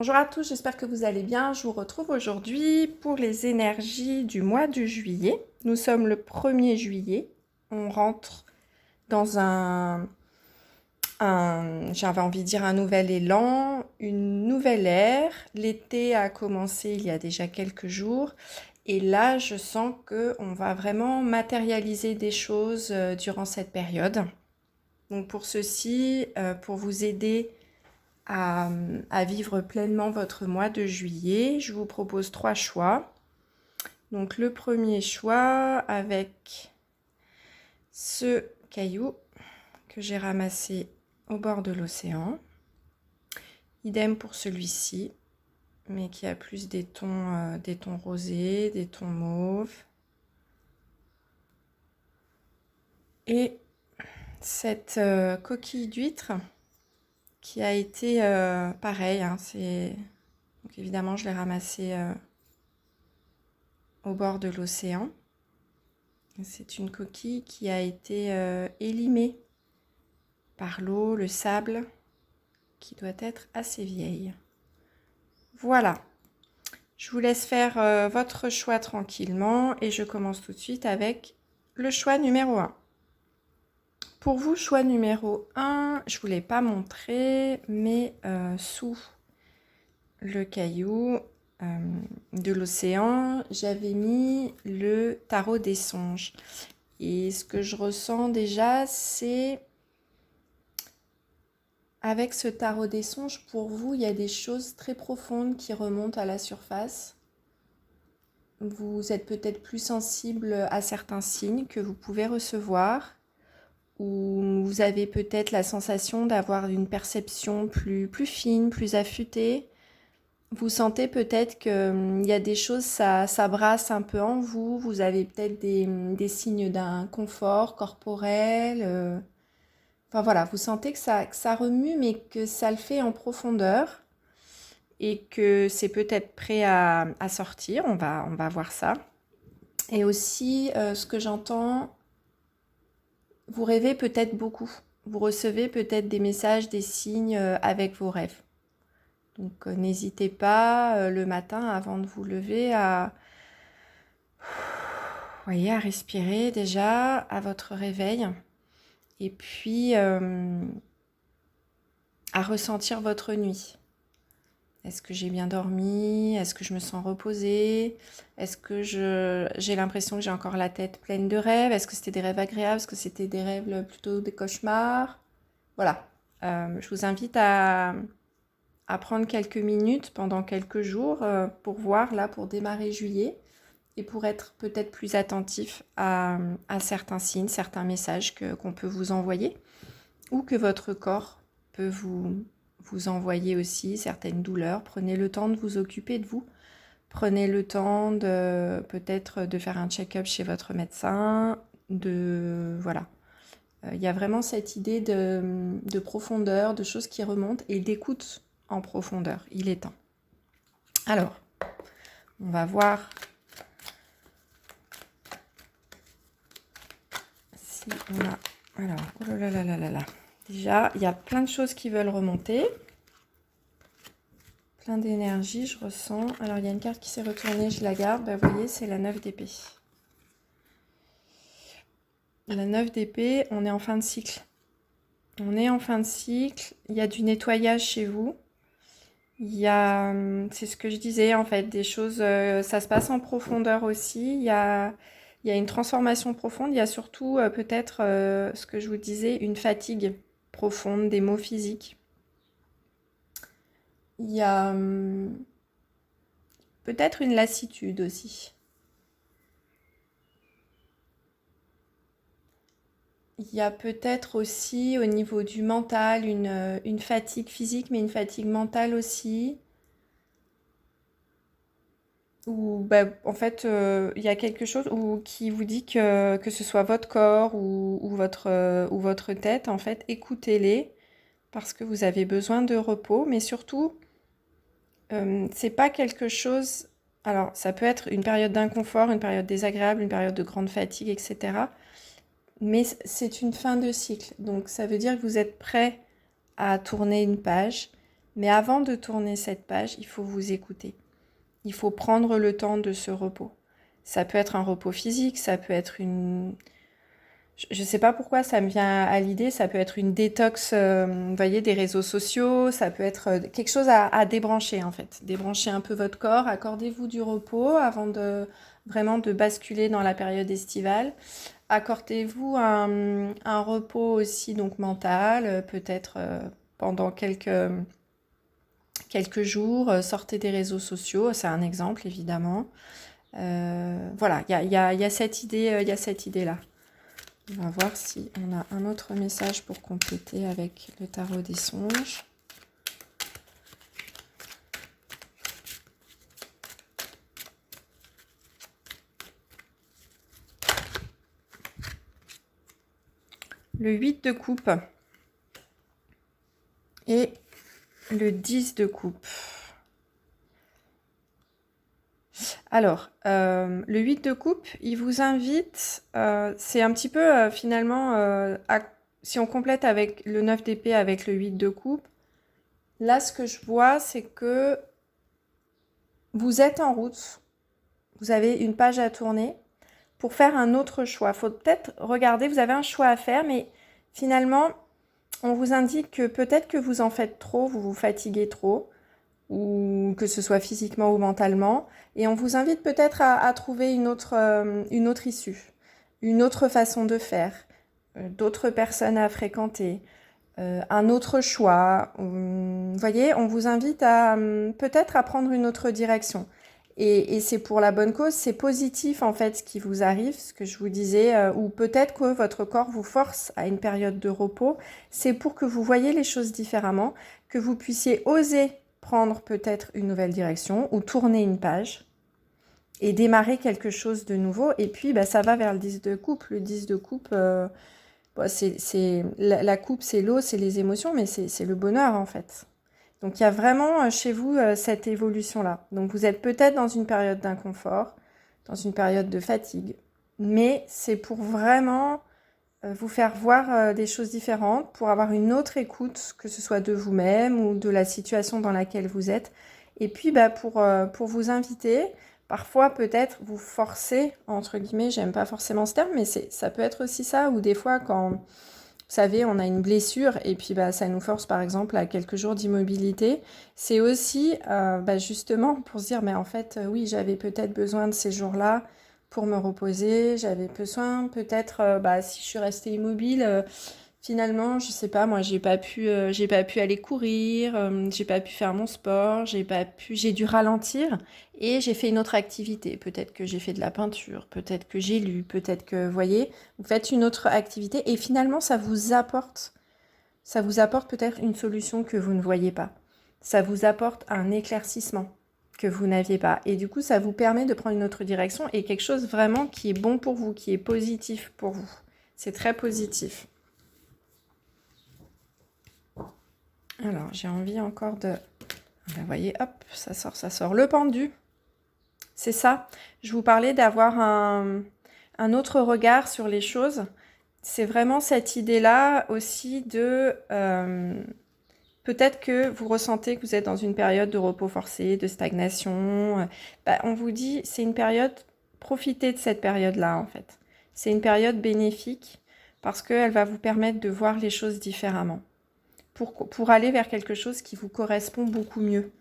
Bonjour à tous, j'espère que vous allez bien. Je vous retrouve aujourd'hui pour les énergies du mois de juillet. Nous sommes le 1er juillet. On rentre dans j'avais envie de dire un nouvel élan, une nouvelle ère. L'été a commencé il y a déjà quelques jours. Et là, je sens qu'on va vraiment matérialiser des choses durant cette période. Donc pour ceci, pour vous aider à vivre pleinement votre mois de juillet, je vous propose 3 choix. Donc le premier choix avec ce caillou que j'ai ramassé au bord de l'océan. Idem pour celui-ci, mais qui a plus des tons rosés, des tons mauves. Et cette coquille d'huître qui a été pareil, hein, donc évidemment je l'ai ramassée au bord de l'océan. C'est une coquille qui a été élimée par l'eau, le sable, qui doit être assez vieille. Voilà, je vous laisse faire votre choix tranquillement et je commence tout de suite avec le choix numéro 1. Pour vous, choix numéro 1, je ne vous l'ai pas montré, mais sous le caillou de l'océan, j'avais mis le tarot des songes. Et ce que je ressens déjà, c'est avec ce tarot des songes, pour vous, il y a des choses très profondes qui remontent à la surface. Vous êtes peut-être plus sensible à certains signes que vous pouvez recevoir, ou vous avez peut-être la sensation d'avoir une perception plus fine, plus affûtée. Vous sentez peut-être qu'il y a des choses, ça brasse un peu en vous. Vous avez peut-être des signes d'inconfort corporel. Enfin voilà, vous sentez que ça remue, mais que ça le fait en profondeur et que c'est peut-être prêt à sortir. On va voir ça. Et aussi, ce que j'entends, vous rêvez peut-être beaucoup. Vous recevez peut-être des messages, des signes avec vos rêves. Donc n'hésitez pas le matin avant de vous lever voyez, à respirer déjà à votre réveil et puis à ressentir votre nuit. Est-ce que j'ai bien dormi? Est-ce que je me sens reposée? Est-ce que j'ai l'impression que j'ai encore la tête pleine de rêves? Est-ce que c'était des rêves agréables? Est-ce que c'était des rêves plutôt des cauchemars? Voilà. Je vous invite à prendre quelques minutes pendant quelques jours pour voir, là, pour démarrer juillet et pour être peut-être plus attentif à certains signes, certains messages qu'on peut vous envoyer ou que votre corps peut vous envoyer aussi, certaines douleurs. Prenez le temps de vous occuper de vous. Prenez le temps de peut-être de faire un check-up chez votre médecin. Voilà. Il y a vraiment cette idée de profondeur, de choses qui remontent et d'écoute en profondeur. Il est temps. Alors, on va voir si on a... Alors, oh là là là là là. Déjà, il y a plein de choses qui veulent remonter. Plein d'énergie, je ressens. Alors, il y a une carte qui s'est retournée, je la garde. Ben, vous voyez, c'est la 9 d'épée. La 9 d'épée, on est en fin de cycle. On est en fin de cycle. Il y a du nettoyage chez vous. Il y a, c'est ce que je disais, en fait, des choses, ça se passe en profondeur aussi. Il y a une transformation profonde. Il y a surtout peut-être, ce que je vous disais, une fatigue profonde, des maux physiques. Il y a peut-être une lassitude aussi. Il y a peut-être aussi au niveau du mental une fatigue physique, mais une fatigue mentale aussi. Ou bah, en fait, il y a quelque chose qui vous dit que ce soit votre corps ou votre tête, en fait, écoutez-les parce que vous avez besoin de repos, mais surtout, c'est pas quelque chose... Alors, ça peut être une période d'inconfort, une période désagréable, une période de grande fatigue, etc. Mais c'est une fin de cycle. Donc, ça veut dire que vous êtes prêt à tourner une page, Mais avant de tourner cette page, il faut vous écouter. Il faut prendre le temps de ce repos. Ça peut être un repos physique, ça peut être une... Je ne sais pas pourquoi ça me vient à l'idée, ça peut être une détox, vous voyez, des réseaux sociaux, ça peut être quelque chose à débrancher en fait. Débrancher un peu votre corps, accordez-vous du repos avant de vraiment de basculer dans la période estivale. Accordez-vous un repos aussi donc mental, peut-être pendant quelques jours, sortez des réseaux sociaux, c'est un exemple évidemment. Voilà, il y a cette idée, il y a cette idée-là. On va voir si on a un autre message pour compléter avec le tarot des songes. Le 8 de coupe et le 10 de coupe. Alors, le 8 de coupe, il vous invite, c'est un petit peu finalement, si on complète avec le 9 d'épée avec le 8 de coupe, là ce que je vois c'est que vous êtes en route, vous avez une page à tourner pour faire un autre choix. Il faut peut-être regarder, vous avez un choix à faire, mais finalement, on vous indique que peut-être que vous en faites trop, vous vous fatiguez trop, ou que ce soit physiquement ou mentalement, et on vous invite peut-être à trouver une autre issue, une autre façon de faire, d'autres personnes à fréquenter, un autre choix. Vous voyez, on vous invite à peut-être à prendre une autre direction. Et c'est pour la bonne cause, c'est positif en fait ce qui vous arrive, ce que je vous disais, ou peut-être que votre corps vous force à une période de repos. C'est pour que vous voyez les choses différemment, que vous puissiez oser prendre peut-être une nouvelle direction ou tourner une page et démarrer quelque chose de nouveau. Et puis, bah, ça va vers le 10 de coupe. Le 10 de coupe, la coupe, c'est l'eau, c'est les émotions, mais c'est le bonheur en fait. Donc il y a vraiment chez vous cette évolution-là. Donc vous êtes peut-être dans une période d'inconfort, dans une période de fatigue, mais c'est pour vraiment vous faire voir des choses différentes, pour avoir une autre écoute, que ce soit de vous-même ou de la situation dans laquelle vous êtes. Et puis bah, pour vous inviter, parfois peut-être vous forcer, entre guillemets, j'aime pas forcément ce terme, mais ça peut être aussi ça, ou des fois quand... Vous savez, on a une blessure et puis bah, ça nous force par exemple à quelques jours d'immobilité. C'est aussi bah, justement pour se dire, mais en fait, oui, j'avais peut-être besoin de ces jours-là pour me reposer. J'avais besoin peut-être, bah, si je suis restée immobile, finalement, je sais pas, moi, j'ai pas pu aller courir, j'ai pas pu faire mon sport, j'ai dû ralentir et j'ai fait une autre activité. Peut-être que j'ai fait de la peinture, peut-être que j'ai lu, peut-être que, vous voyez, vous faites une autre activité et finalement, ça vous apporte peut-être une solution que vous ne voyez pas. Ça vous apporte un éclaircissement que vous n'aviez pas. Et du coup, ça vous permet de prendre une autre direction et quelque chose vraiment qui est bon pour vous, qui est positif pour vous. C'est très positif. Alors, j'ai envie encore de... Vous voyez, hop, ça sort. Le pendu, c'est ça. Je vous parlais d'avoir un autre regard sur les choses. C'est vraiment cette idée-là aussi de... peut-être que vous ressentez que vous êtes dans une période de repos forcé, de stagnation. Bah, on vous dit, c'est une période... Profitez de cette période-là, en fait. C'est une période bénéfique parce qu'elle va vous permettre de voir les choses différemment. Pour aller vers quelque chose qui vous correspond beaucoup mieux.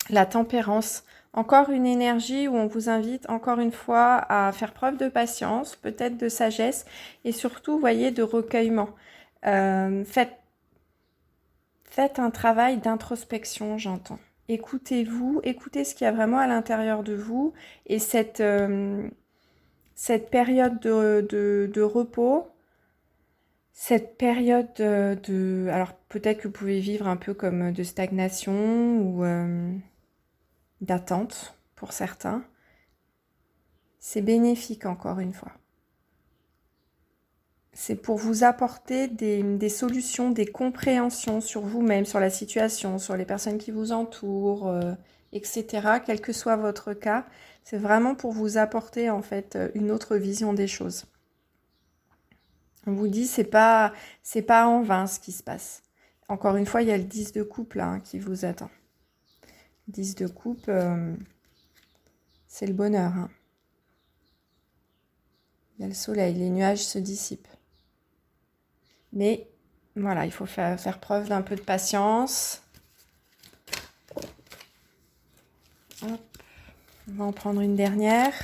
La tempérance, encore une énergie où on vous invite encore une fois à faire preuve de patience, peut-être de sagesse et surtout, voyez, de recueillement. Faites un travail d'introspection, j'entends. Écoutez-vous, écoutez ce qu'il y a vraiment à l'intérieur de vous et cette période de repos, cette période alors peut-être que vous pouvez vivre un peu comme de stagnation ou... d'attente pour certains. C'est bénéfique encore une fois. C'est pour vous apporter des solutions, des compréhensions sur vous-même, sur la situation, sur les personnes qui vous entourent, etc. Quel que soit votre cas, c'est vraiment pour vous apporter en fait une autre vision des choses. On vous dit, c'est pas en vain ce qui se passe. Encore une fois, il y a le 10 de coupe là hein, qui vous attend. 10 de coupe, c'est le bonheur. Hein. Il y a le soleil, les nuages se dissipent. Mais voilà, il faut faire preuve d'un peu de patience. Hop. On va en prendre une dernière.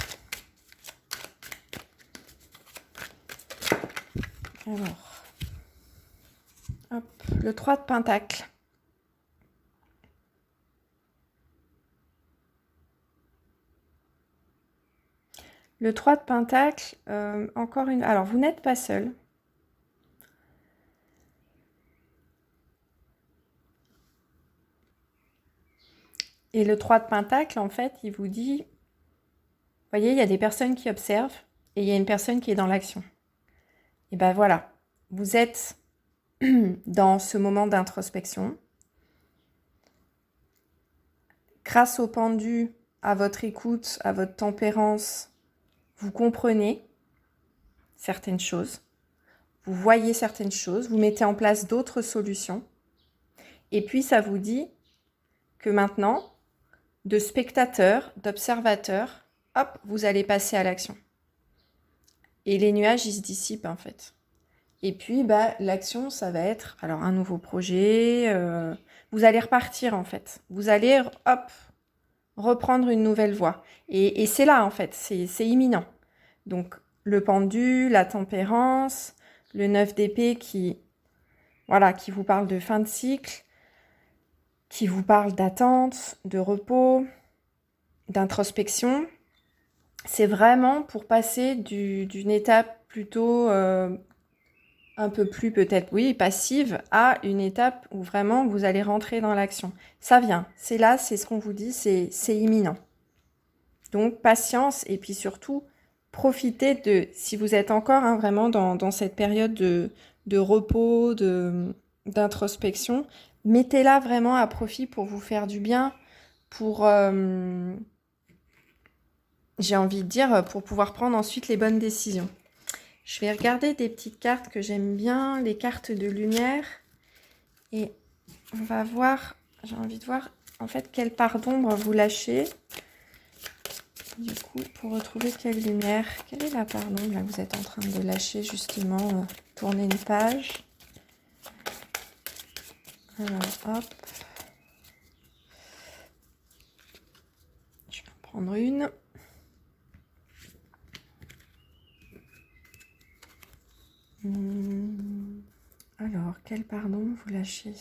Alors, hop, le 3 de Pentacle. Le 3 de Pentacle, encore une... Alors, vous n'êtes pas seul. Et le 3 de Pentacle, en fait, il vous dit... Vous voyez, il y a des personnes qui observent et il y a une personne qui est dans l'action. Et ben voilà, vous êtes dans ce moment d'introspection. Grâce au pendu, à votre écoute, à votre tempérance, vous comprenez certaines choses, vous voyez certaines choses, vous mettez en place d'autres solutions. Et puis, ça vous dit que maintenant, de spectateur, d'observateur, hop, vous allez passer à l'action. Et les nuages, ils se dissipent en fait. Et puis, bah, l'action, ça va être alors un nouveau projet. Vous allez repartir en fait. Vous allez, hop, reprendre une nouvelle voie. Et c'est là en fait, c'est imminent. Donc, le pendu, la tempérance, le 9 d'épée qui vous parle de fin de cycle, qui vous parle d'attente, de repos, d'introspection. C'est vraiment pour passer d'une étape plutôt un peu plus peut-être, oui, passive, à une étape où vraiment vous allez rentrer dans l'action. Ça vient, c'est là, c'est ce qu'on vous dit, c'est imminent. Donc, patience et puis surtout, profitez de, si vous êtes encore hein, vraiment dans cette période de repos, d'introspection, mettez-la vraiment à profit pour vous faire du bien, pour, j'ai envie de dire, pour pouvoir prendre ensuite les bonnes décisions. Je vais regarder des petites cartes que j'aime bien, les cartes de lumière. Et on va voir, j'ai envie de voir en fait quelle part d'ombre vous lâchez. Du coup, pour retrouver quelle lumière, quelle est la part d'ombre là que vous êtes en train de lâcher justement, tourner une page. Alors, hop. Je vais en prendre une. Alors, quelle part d'ombre vous lâchez?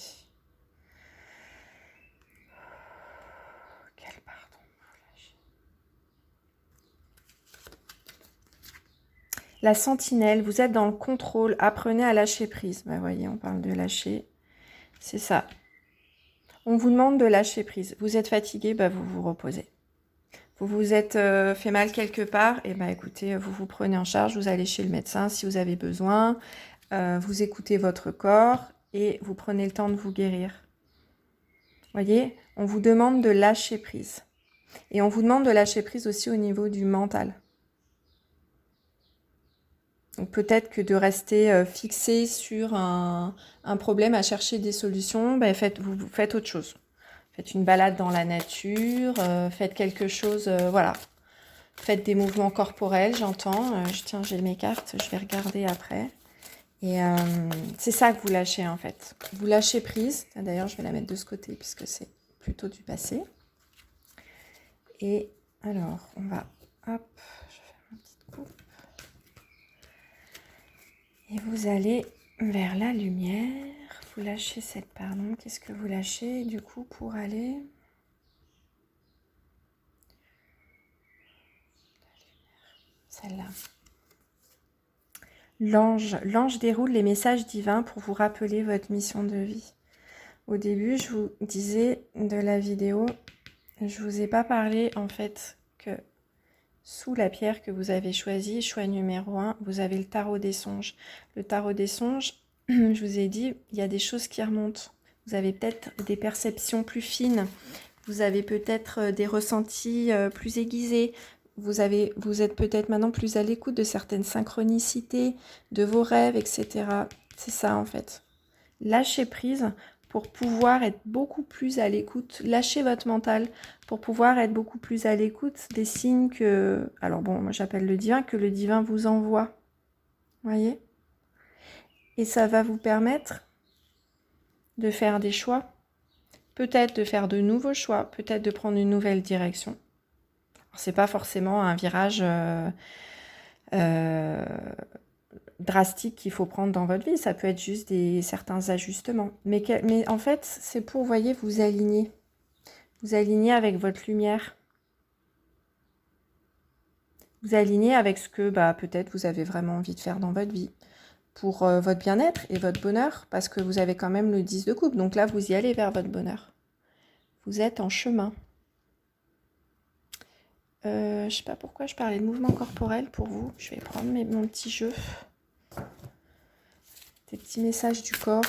La sentinelle, vous êtes dans le contrôle, apprenez à lâcher prise. Bah, voyez, on parle de lâcher. C'est ça. On vous demande de lâcher prise. Vous êtes fatigué, bah, vous vous reposez. Vous vous êtes fait mal quelque part, et bah, écoutez, vous vous prenez en charge, vous allez chez le médecin si vous avez besoin, vous écoutez votre corps et vous prenez le temps de vous guérir. Voyez, on vous demande de lâcher prise. Et on vous demande de lâcher prise aussi au niveau du mental. Donc peut-être que de rester fixé sur un problème, à chercher des solutions, ben vous faites autre chose. Faites une balade dans la nature, faites quelque chose, voilà. Faites des mouvements corporels, j'entends. Tiens, j'ai mes cartes, je vais regarder après. Et c'est ça que vous lâchez en fait. Vous lâchez prise. D'ailleurs, je vais la mettre de ce côté puisque c'est plutôt du passé. Et alors, on va... Hop, je vais faire une petite coupe. Et vous allez vers la lumière. Vous lâchez cette part. Qu'est-ce que vous lâchez du coup pour aller... Celle-là. L'ange déroule les messages divins pour vous rappeler votre mission de vie. Au début, je vous disais de la vidéo, Je vous ai pas parlé en fait que sous la pierre que vous avez choisie, choix numéro 1, vous avez le tarot des songes. Le tarot des songes, je vous ai dit, il y a des choses qui remontent. Vous avez peut-être des perceptions plus fines. Vous avez peut-être des ressentis plus aiguisés. Vous êtes peut-être maintenant plus à l'écoute de certaines synchronicités, de vos rêves, etc. C'est ça en fait. Lâchez prise pour pouvoir être beaucoup plus à l'écoute. Lâchez votre mental pour pouvoir être beaucoup plus à l'écoute des signes que... Alors bon, moi j'appelle le divin, que le divin vous envoie. Voyez? Et ça va vous permettre de faire des choix. Peut-être de faire de nouveaux choix, peut-être de prendre une nouvelle direction. C'est pas forcément un virage drastique qu'il faut prendre dans votre vie, ça peut être juste certains ajustements. Mais en fait, c'est pour, vous voyez, vous aligner avec votre lumière. Vous aligner avec ce que peut-être vous avez vraiment envie de faire dans votre vie. Pour votre bien-être et votre bonheur, parce que vous avez quand même le 10 de coupe. Donc là, vous y allez vers votre bonheur. Vous êtes en chemin. Je sais pas pourquoi je parlais de mouvement corporel pour vous. Je vais prendre mon petit jeu. Des petits messages du corps.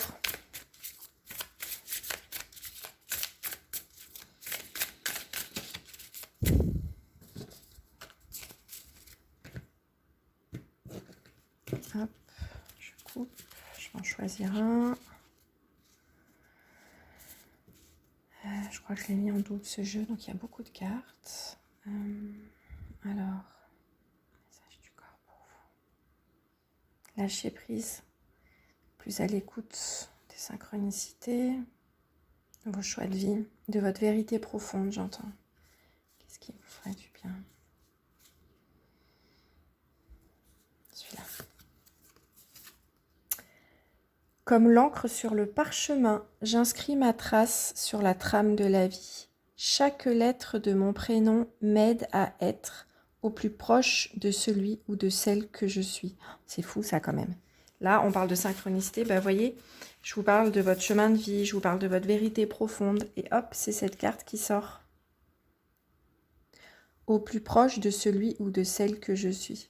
Hop, je coupe. Je vais en choisir un. Je crois que je l'ai mis en double ce jeu, donc il y a beaucoup de cartes. Alors, message du corps pour vous. Lâchez prise. Plus à l'écoute des synchronicités, de vos choix de vie, de votre vérité profonde, j'entends. Qu'est-ce qui vous ferait du bien? Celui-là. Comme l'encre sur le parchemin, j'inscris ma trace sur la trame de la vie. Chaque lettre de mon prénom m'aide à être au plus proche de celui ou de celle que je suis. C'est fou ça quand même. Là, on parle de synchronicité. Vous voyez, je vous parle de votre chemin de vie, je vous parle de votre vérité profonde. Et hop, c'est cette carte qui sort. Au plus proche de celui ou de celle que je suis.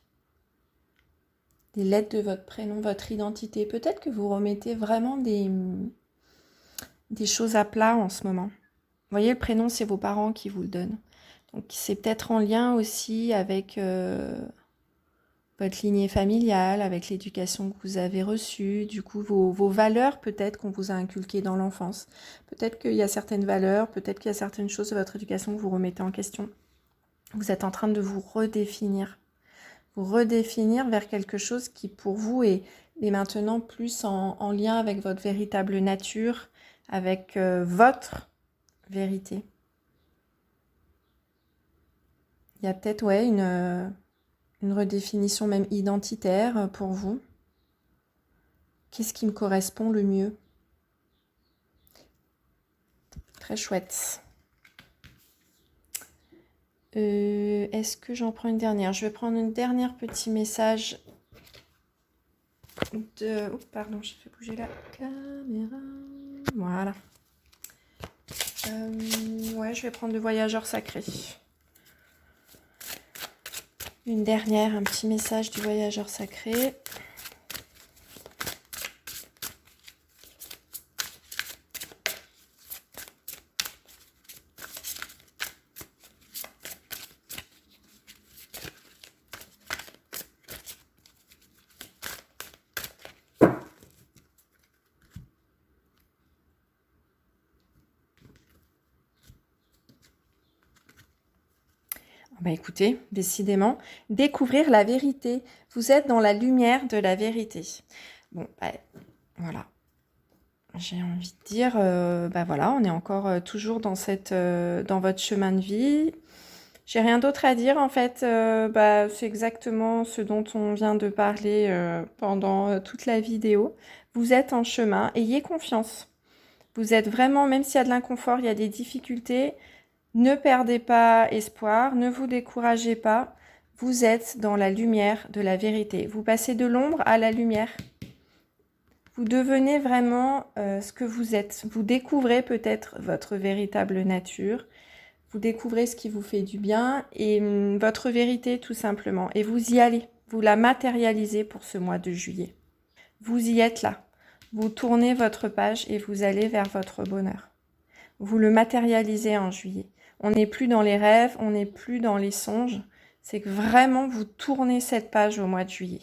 Les lettres de votre prénom, votre identité. Peut-être que vous remettez vraiment des choses à plat en ce moment. Vous voyez, le prénom, c'est vos parents qui vous le donnent. Donc, c'est peut-être en lien aussi avec... votre lignée familiale, avec l'éducation que vous avez reçue, du coup vos valeurs peut-être qu'on vous a inculquées dans l'enfance. Peut-être qu'il y a certaines valeurs, peut-être qu'il y a certaines choses de votre éducation que vous remettez en question. Vous êtes en train de vous redéfinir vers quelque chose qui pour vous est maintenant plus en lien avec votre véritable nature, avec votre vérité. Il y a peut-être une redéfinition même identitaire pour vous. Qu'est-ce qui me correspond le mieux? Très chouette. Est-ce que j'en prends une dernière? Je vais prendre un dernier petit message de... Oh, pardon, j'ai fait bouger la caméra. Voilà. Ouais, je vais prendre le voyageur sacré. Une dernière, un petit message du voyageur sacré. Écoutez, décidément, découvrir la vérité. Vous êtes dans la lumière de la vérité. Bon, voilà. J'ai envie de dire, voilà, on est encore toujours dans votre chemin de vie. J'ai rien d'autre à dire, en fait. C'est exactement ce dont on vient de parler pendant toute la vidéo. Vous êtes en chemin, ayez confiance. Vous êtes vraiment, même s'il y a de l'inconfort, il y a des difficultés, ne perdez pas espoir, ne vous découragez pas. Vous êtes dans la lumière de la vérité. Vous passez de l'ombre à la lumière. Vous devenez vraiment ce que vous êtes. Vous découvrez peut-être votre véritable nature. Vous découvrez ce qui vous fait du bien et votre vérité tout simplement. Et vous y allez, vous la matérialisez pour ce mois de juillet. Vous y êtes là. Vous tournez votre page et vous allez vers votre bonheur. Vous le matérialisez en juillet. On n'est plus dans les rêves, on n'est plus dans les songes. C'est que vraiment vous tournez cette page au mois de juillet.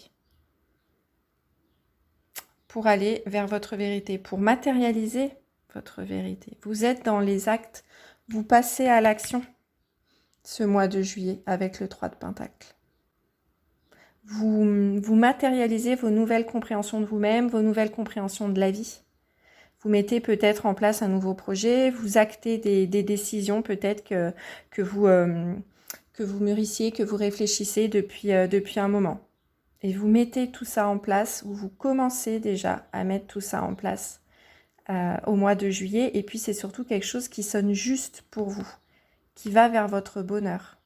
Pour aller vers votre vérité, pour matérialiser votre vérité. Vous êtes dans les actes, vous passez à l'action ce mois de juillet avec le 3 de Pentacle. Vous matérialisez vos nouvelles compréhensions de vous-même, vos nouvelles compréhensions de la vie. Vous mettez peut-être en place un nouveau projet, vous actez des décisions peut-être que vous mûrissiez, que vous réfléchissez depuis un moment. Et vous mettez tout ça en place, ou vous commencez déjà à mettre tout ça en place au mois de juillet. Et puis c'est surtout quelque chose qui sonne juste pour vous, qui va vers votre bonheur.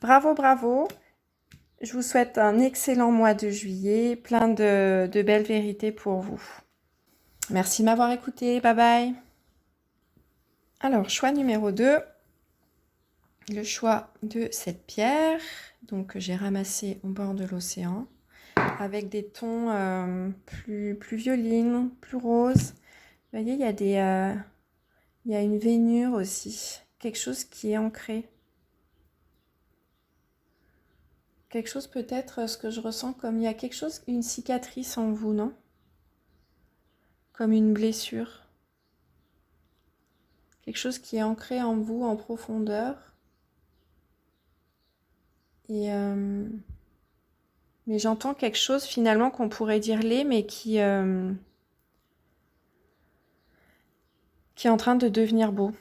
Bravo, bravo! Je vous souhaite un excellent mois de juillet, plein de belles vérités pour vous. Merci de m'avoir écouté, bye bye! Alors, choix numéro 2, le choix de cette pierre, donc que j'ai ramassée au bord de l'océan, avec des tons plus violines, plus roses. Vous voyez, il y a une veinure aussi, quelque chose qui est ancré. Quelque chose peut-être, ce que je ressens comme il y a quelque chose, une cicatrice en vous, non? Comme une blessure. Quelque chose qui est ancré en vous en profondeur. Et mais j'entends quelque chose finalement qu'on pourrait dire laid, mais qui est en train de devenir beau.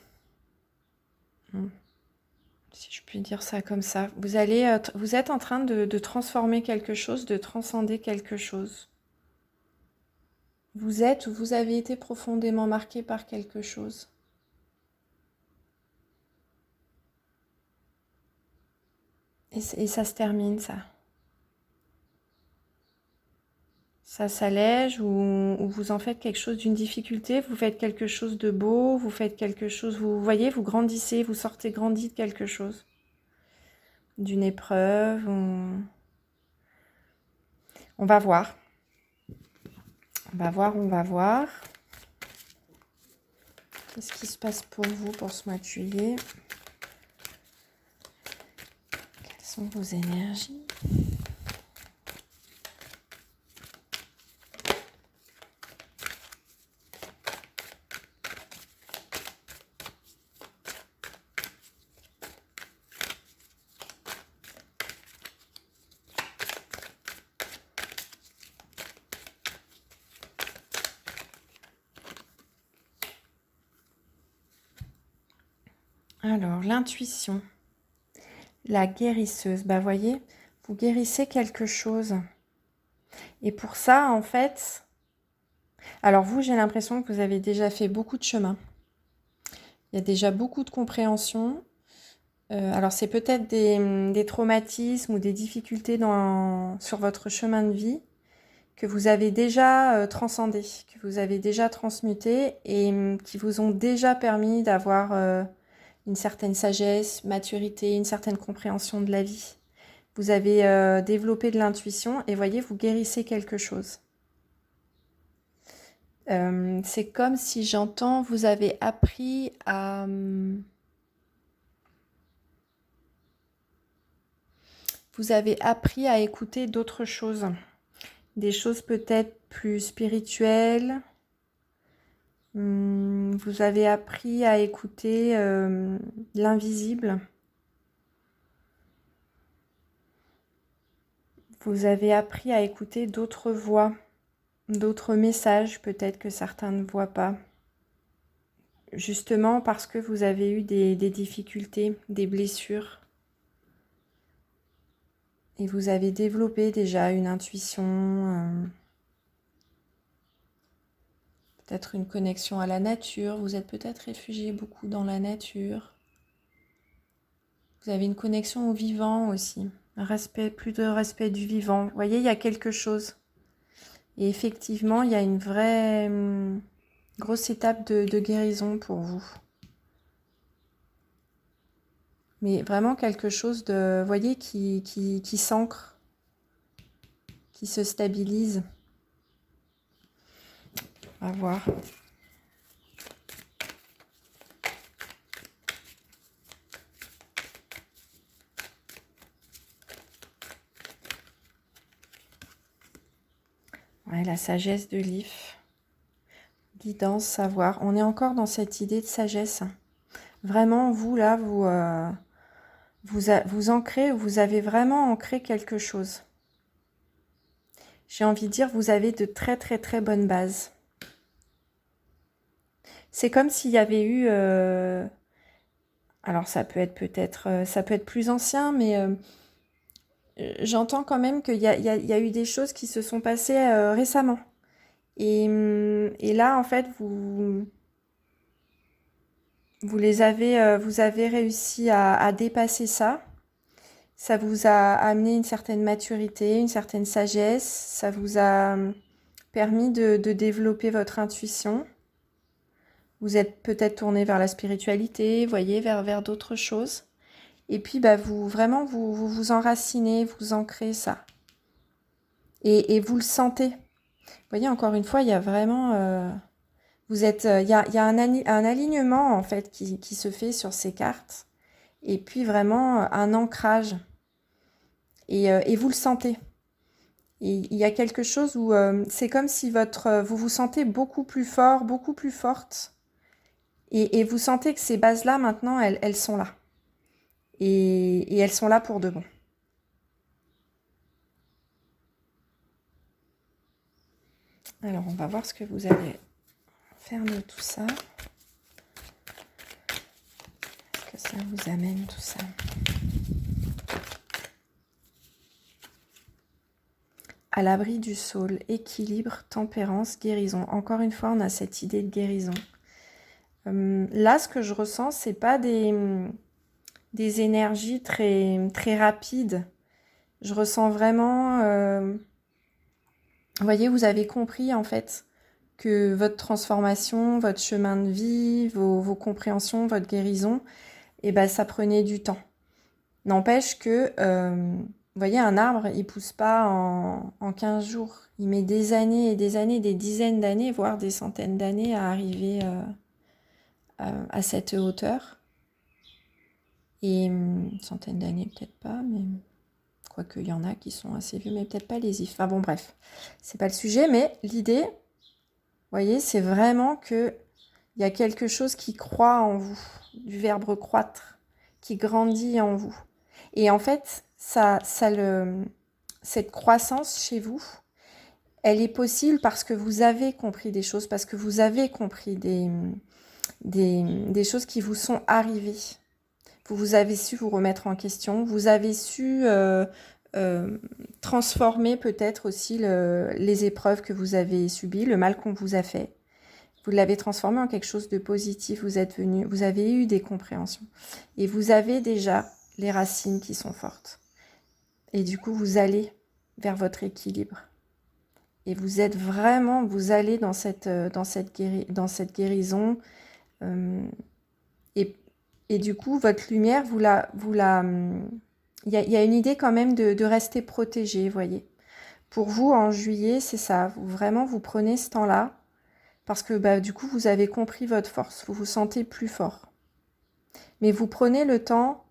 Si je puis dire ça comme ça. Vous êtes en train de transformer quelque chose, de transcender quelque chose. Vous êtes ou vous avez été profondément marqué par quelque chose. Et ça se termine, ça. Ça s'allège ou vous en faites quelque chose d'une difficulté, vous faites quelque chose de beau, vous faites quelque chose, vous voyez, vous grandissez, vous sortez grandi de quelque chose. D'une épreuve. On va voir. On va voir. Qu'est-ce qui se passe pour vous pour ce mois de juillet? Quelles sont vos énergies? Alors, l'intuition, la guérisseuse, bah voyez, vous guérissez quelque chose. Et pour ça, en fait, alors vous, j'ai l'impression que vous avez déjà fait beaucoup de chemin. Il y a déjà beaucoup de compréhension. Alors, c'est peut-être des traumatismes ou des difficultés sur votre chemin de vie que vous avez déjà transcendé, que vous avez déjà transmuté et qui vous ont déjà permis d'avoir une certaine sagesse, maturité, une certaine compréhension de la vie. Vous avez développé de l'intuition et voyez, vous guérissez quelque chose. C'est comme si j'entends, vous avez appris à... Vous avez appris à écouter d'autres choses. Des choses peut-être plus spirituelles. Vous avez appris à écouter l'invisible. Vous avez appris à écouter d'autres voix, d'autres messages peut-être que certains ne voient pas. Justement parce que vous avez eu des difficultés, des blessures. Et vous avez développé déjà une intuition, peut-être une connexion à la nature. Vous êtes peut-être réfugié beaucoup dans la nature. Vous avez une connexion au vivant aussi. Plus de respect du vivant. Vous voyez, il y a quelque chose. Et effectivement, il y a une vraie grosse étape de guérison pour vous. mais vraiment quelque chose de, vous voyez, qui s'ancre, qui se stabilise. On va voir. Ouais, la sagesse de l'IF. Guidance, savoir. On est encore dans cette idée de sagesse. Vraiment, vous, là, vous ancrez, vous avez vraiment ancré quelque chose. J'ai envie de dire, vous avez de très, très, très bonnes bases. C'est comme s'il y avait eu... alors, ça peut être peut-être... ça peut être plus ancien, mais... j'entends quand même qu'il y a eu des choses qui se sont passées récemment. Et là, en fait, vous avez réussi à dépasser ça. Ça vous a amené une certaine maturité, une certaine sagesse. Ça vous a permis de développer votre intuition. Vous êtes peut-être tourné vers la spiritualité, voyez, vers d'autres choses. Et puis, bah, vous enracinez, vous ancrez ça. Et vous le sentez. Vous voyez, encore une fois, il y a vraiment... il y a un alignement, en fait, qui se fait sur ces cartes. Et puis, vraiment, un ancrage. Et vous le sentez. Et il y a quelque chose où c'est comme si vous vous sentez beaucoup plus fort, beaucoup plus forte. Et vous sentez que ces bases-là, maintenant, elles sont là. Et elles sont là pour de bon. Alors, on va voir ce que vous allez faire de tout ça. Est-ce que ça vous amène tout ça? À l'abri du saule, équilibre, tempérance, guérison. Encore une fois, on a cette idée de guérison. Là, ce que je ressens, c'est pas des énergies très, très rapides. Je ressens vraiment... vous voyez, vous avez compris, en fait, que votre transformation, votre chemin de vie, vos compréhensions, votre guérison, eh ben, ça prenait du temps. N'empêche que... vous voyez, un arbre, il pousse pas en 15 jours. Il met des années et des années, des dizaines d'années, voire des centaines d'années à arriver à cette hauteur. Et une centaine d'années, peut-être pas, mais quoique il y en a qui sont assez vieux, mais peut-être pas les ifs. Enfin bon, bref, c'est pas le sujet, mais l'idée, vous voyez, c'est vraiment qu'il y a quelque chose qui croît en vous, du verbe croître, qui grandit en vous. Et en fait, cette croissance chez vous, elle est possible parce que vous avez compris des choses, parce que vous avez compris des choses qui vous sont arrivées. Vous avez su vous remettre en question, vous avez su transformer peut-être aussi les épreuves que vous avez subies, le mal qu'on vous a fait. Vous l'avez transformé en quelque chose de positif, vous avez eu des compréhensions. Et vous avez déjà les racines qui sont fortes. Et du coup, vous allez vers votre équilibre. Et vous allez dans cette guérison. Et du coup, votre lumière, il y a une idée quand même de rester protégé, vous voyez. Pour vous, en juillet, c'est ça. Vous prenez ce temps-là parce que bah, du coup, vous avez compris votre force. Vous vous sentez plus fort. Mais vous prenez le temps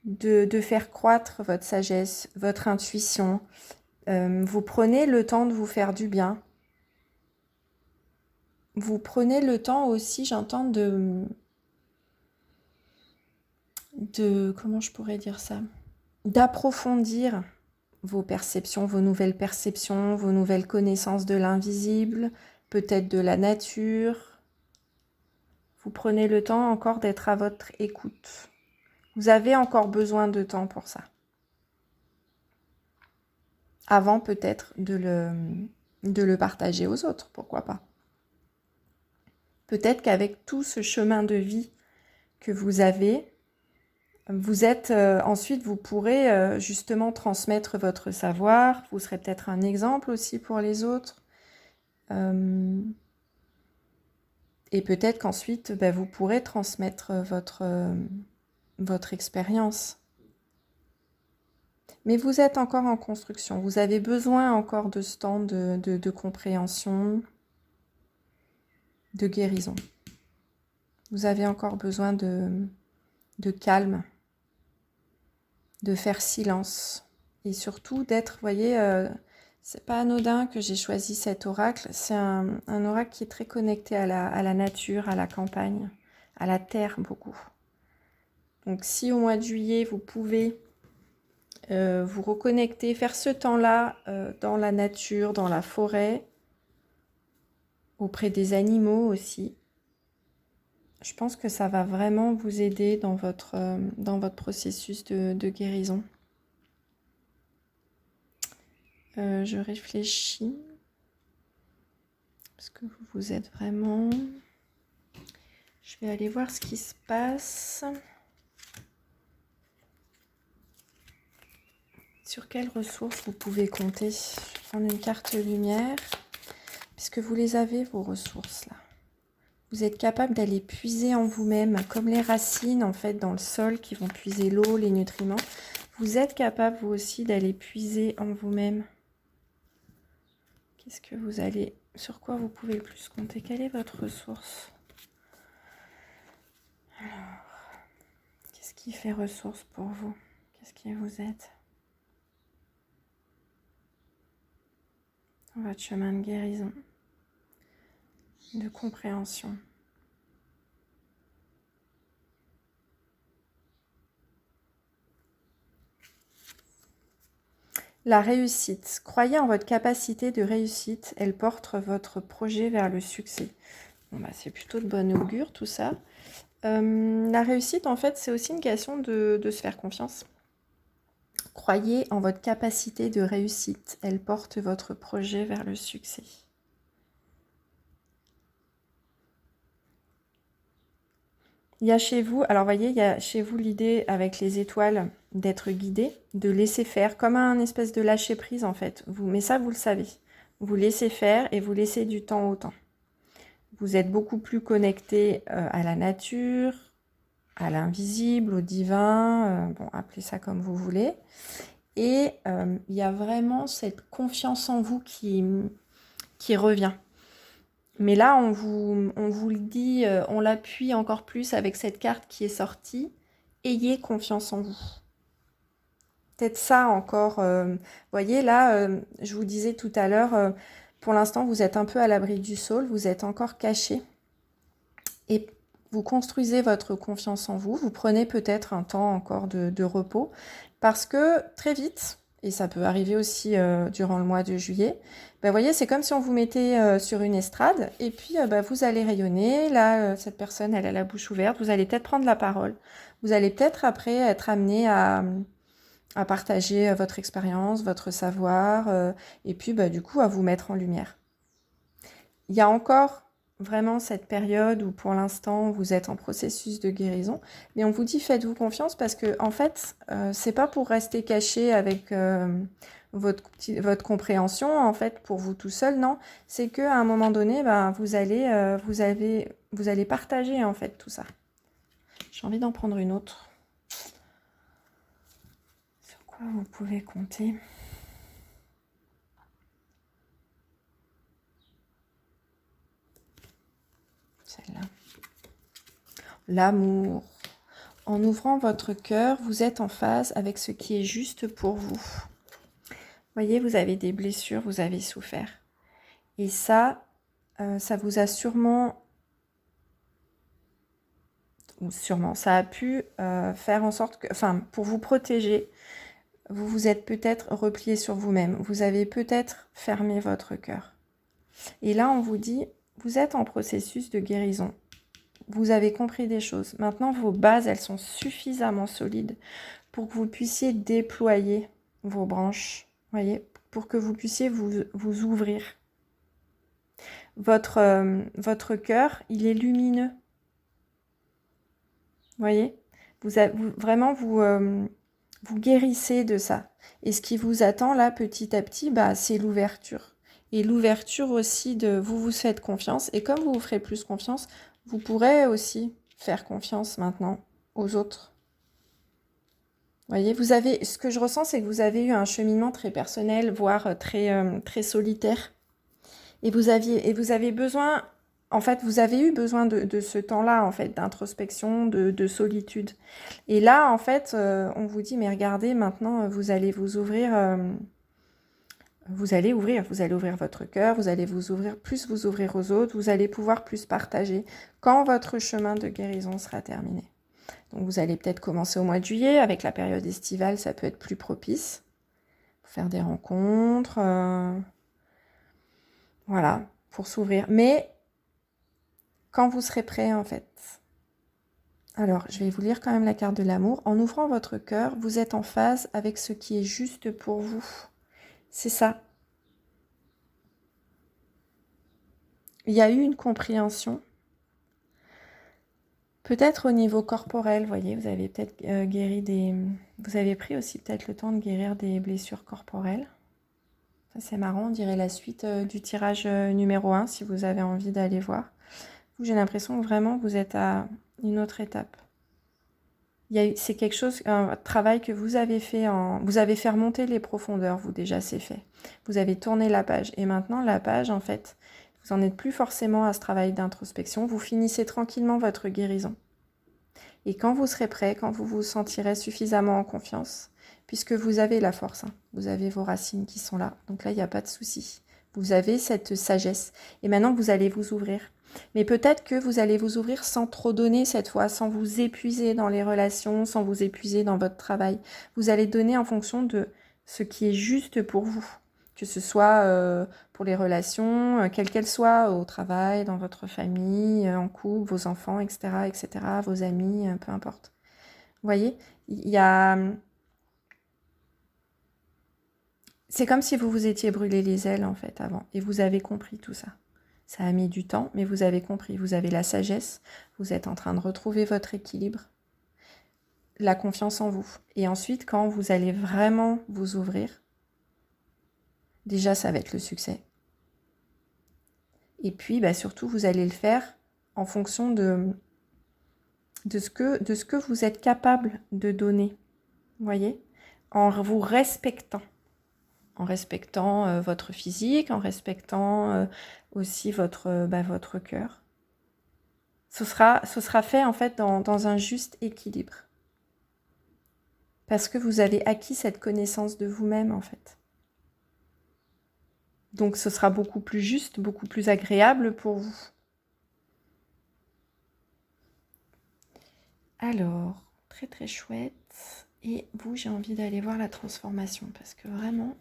de faire croître votre sagesse, votre intuition. Vous prenez le temps de vous faire du bien. Vous prenez le temps aussi, j'entends, comment je pourrais dire ça, d'approfondir vos perceptions, vos nouvelles perceptions, vos nouvelles connaissances de l'invisible, peut-être de la nature. Vous prenez le temps encore d'être à votre écoute. Vous avez encore besoin de temps pour ça. Avant peut-être de le partager aux autres, pourquoi pas. Peut-être qu'avec tout ce chemin de vie que vous avez, ensuite vous pourrez justement transmettre votre savoir. Vous serez peut-être un exemple aussi pour les autres. Et peut-être qu'ensuite vous pourrez transmettre votre expérience. Mais vous êtes encore en construction. Vous avez besoin encore de ce temps de compréhension, de guérison. Vous avez encore besoin de calme, de faire silence. Et surtout d'être, vous voyez, c'est pas anodin que j'ai choisi cet oracle. C'est un oracle qui est très connecté à la nature, à la campagne, à la terre beaucoup. Donc si au mois de juillet, vous pouvez vous reconnecter, faire ce temps-là dans la nature, dans la forêt, auprès des animaux aussi, je pense que ça va vraiment vous aider dans votre processus de guérison. Je réfléchis, parce que vous êtes vraiment... Je vais aller voir ce qui se passe. Sur quelles ressources vous pouvez compter? Je vais prendre une carte lumière, puisque vous les avez, vos ressources, là. Vous êtes capable d'aller puiser en vous-même, comme les racines, en fait, dans le sol, qui vont puiser l'eau, les nutriments. Vous êtes capable, vous aussi, d'aller puiser en vous-même. Qu'est-ce que vous allez... Sur quoi vous pouvez le plus compter? Quelle est votre ressource? Alors, qu'est-ce qui fait ressource pour vous? Qu'est-ce qui vous aide dans votre chemin de guérison, de compréhension? La réussite. Croyez en votre capacité de réussite. Elle porte votre projet vers le succès. Bon, bah, c'est plutôt de bon augure tout ça. La réussite, en fait, c'est aussi une question de se faire confiance. Croyez en votre capacité de réussite. Elle porte votre projet vers le succès. Il y a chez vous, alors voyez, il y a chez vous l'idée avec les étoiles d'être guidé, de laisser faire, comme un espèce de lâcher prise en fait. Mais ça, vous le savez. Vous laissez faire et vous laissez du temps au temps. Vous êtes beaucoup plus connecté à la nature, à l'invisible, au divin, bon, appelez ça comme vous voulez. Et il y a vraiment cette confiance en vous qui revient. Mais là, on vous le dit, on l'appuie encore plus avec cette carte qui est sortie. Ayez confiance en vous. Peut-être ça encore. Voyez, là, je vous disais tout à l'heure, pour l'instant, vous êtes un peu à l'abri du sol, vous êtes encore caché. Et vous construisez votre confiance en vous. Vous prenez peut-être un temps encore de repos. Parce que très vite, et ça peut arriver aussi durant le mois de juillet, vous voyez, c'est comme si on vous mettait sur une estrade et puis vous allez rayonner. Là, cette personne, elle a la bouche ouverte. Vous allez peut-être prendre la parole. Vous allez peut-être après être amené à partager votre expérience, votre savoir et puis du coup à vous mettre en lumière. Il y a encore vraiment cette période où pour l'instant vous êtes en processus de guérison, mais on vous dit faites-vous confiance parce que en fait c'est pas pour rester caché avec votre compréhension en fait pour vous tout seul, non, c'est que à un moment donné vous allez partager en fait tout ça. J'ai envie d'en prendre une autre. Sur quoi vous pouvez compter? Celle-là. L'amour. En ouvrant votre cœur, vous êtes en phase avec ce qui est juste pour vous. Voyez, vous avez des blessures, vous avez souffert. Et ça, ça vous a sûrement, ça a pu faire en sorte que, pour vous protéger, vous vous êtes peut-être replié sur vous-même. Vous avez peut-être fermé votre cœur. Et là, on vous dit, vous êtes en processus de guérison. Vous avez compris des choses. Maintenant, vos bases, elles sont suffisamment solides pour que vous puissiez déployer vos branches, voyez, pour que vous puissiez vous ouvrir. Votre cœur, il est lumineux. Voyez, vraiment, vous guérissez de ça. Et ce qui vous attend là, petit à petit, c'est l'ouverture. Et l'ouverture aussi de vous faites confiance. Et comme vous vous ferez plus confiance, vous pourrez aussi faire confiance maintenant aux autres. Voyez, ce que je ressens, c'est que vous avez eu un cheminement très personnel, voire très solitaire. Et vous avez besoin, en fait, vous avez eu besoin de ce temps-là, en fait, d'introspection, de solitude. Et là, en fait, on vous dit, mais regardez, maintenant, vous allez vous ouvrir, vous allez ouvrir votre cœur, vous allez vous ouvrir aux autres, vous allez pouvoir plus partager quand votre chemin de guérison sera terminé. Donc vous allez peut-être commencer au mois de juillet, avec la période estivale, ça peut être plus propice. Faire des rencontres, voilà, pour s'ouvrir. Mais quand vous serez prêt, en fait. Alors, je vais vous lire quand même la carte de l'amour. En ouvrant votre cœur, vous êtes en phase avec ce qui est juste pour vous. C'est ça. Il y a eu une compréhension. Peut-être au niveau corporel, vous voyez, vous avez peut-être vous avez pris aussi peut-être le temps de guérir des blessures corporelles. Ça, c'est marrant, on dirait la suite du tirage numéro 1, si vous avez envie d'aller voir. J'ai l'impression que vraiment, vous êtes à une autre étape. C'est quelque chose, un travail que vous avez fait vous avez fait remonter les profondeurs, vous déjà, c'est fait. Vous avez tourné la page. Et maintenant, la page, en fait, vous n'en êtes plus forcément à ce travail d'introspection. Vous finissez tranquillement votre guérison. Et quand vous serez prêt, quand vous vous sentirez suffisamment en confiance, puisque vous avez la force, vous avez vos racines qui sont là. Donc là, il n'y a pas de souci. Vous avez cette sagesse. Et maintenant, vous allez vous ouvrir. Mais peut-être que vous allez vous ouvrir sans trop donner cette fois, sans vous épuiser dans les relations, sans vous épuiser dans votre travail. Vous allez donner en fonction de ce qui est juste pour vous. Que ce soit pour les relations, quelles qu'elles soient, au travail, dans votre famille, en couple, vos enfants, etc., vos amis, peu importe. Vous voyez, il y a... C'est comme si vous vous étiez brûlé les ailes, en fait, avant. Et vous avez compris tout ça. Ça a mis du temps, mais vous avez compris. Vous avez la sagesse. Vous êtes en train de retrouver votre équilibre. La confiance en vous. Et ensuite, quand vous allez vraiment vous ouvrir, déjà, ça va être le succès. Et puis, surtout, vous allez le faire en fonction de ce que vous êtes capable de donner. Vous voyez ? En vous respectant. En respectant votre physique, en respectant aussi votre cœur. Ce sera fait en fait dans un juste équilibre. Parce que vous avez acquis cette connaissance de vous-même en fait. Donc ce sera beaucoup plus juste, beaucoup plus agréable pour vous. Alors, très très chouette. Et vous, j'ai envie d'aller voir la transformation parce que vraiment...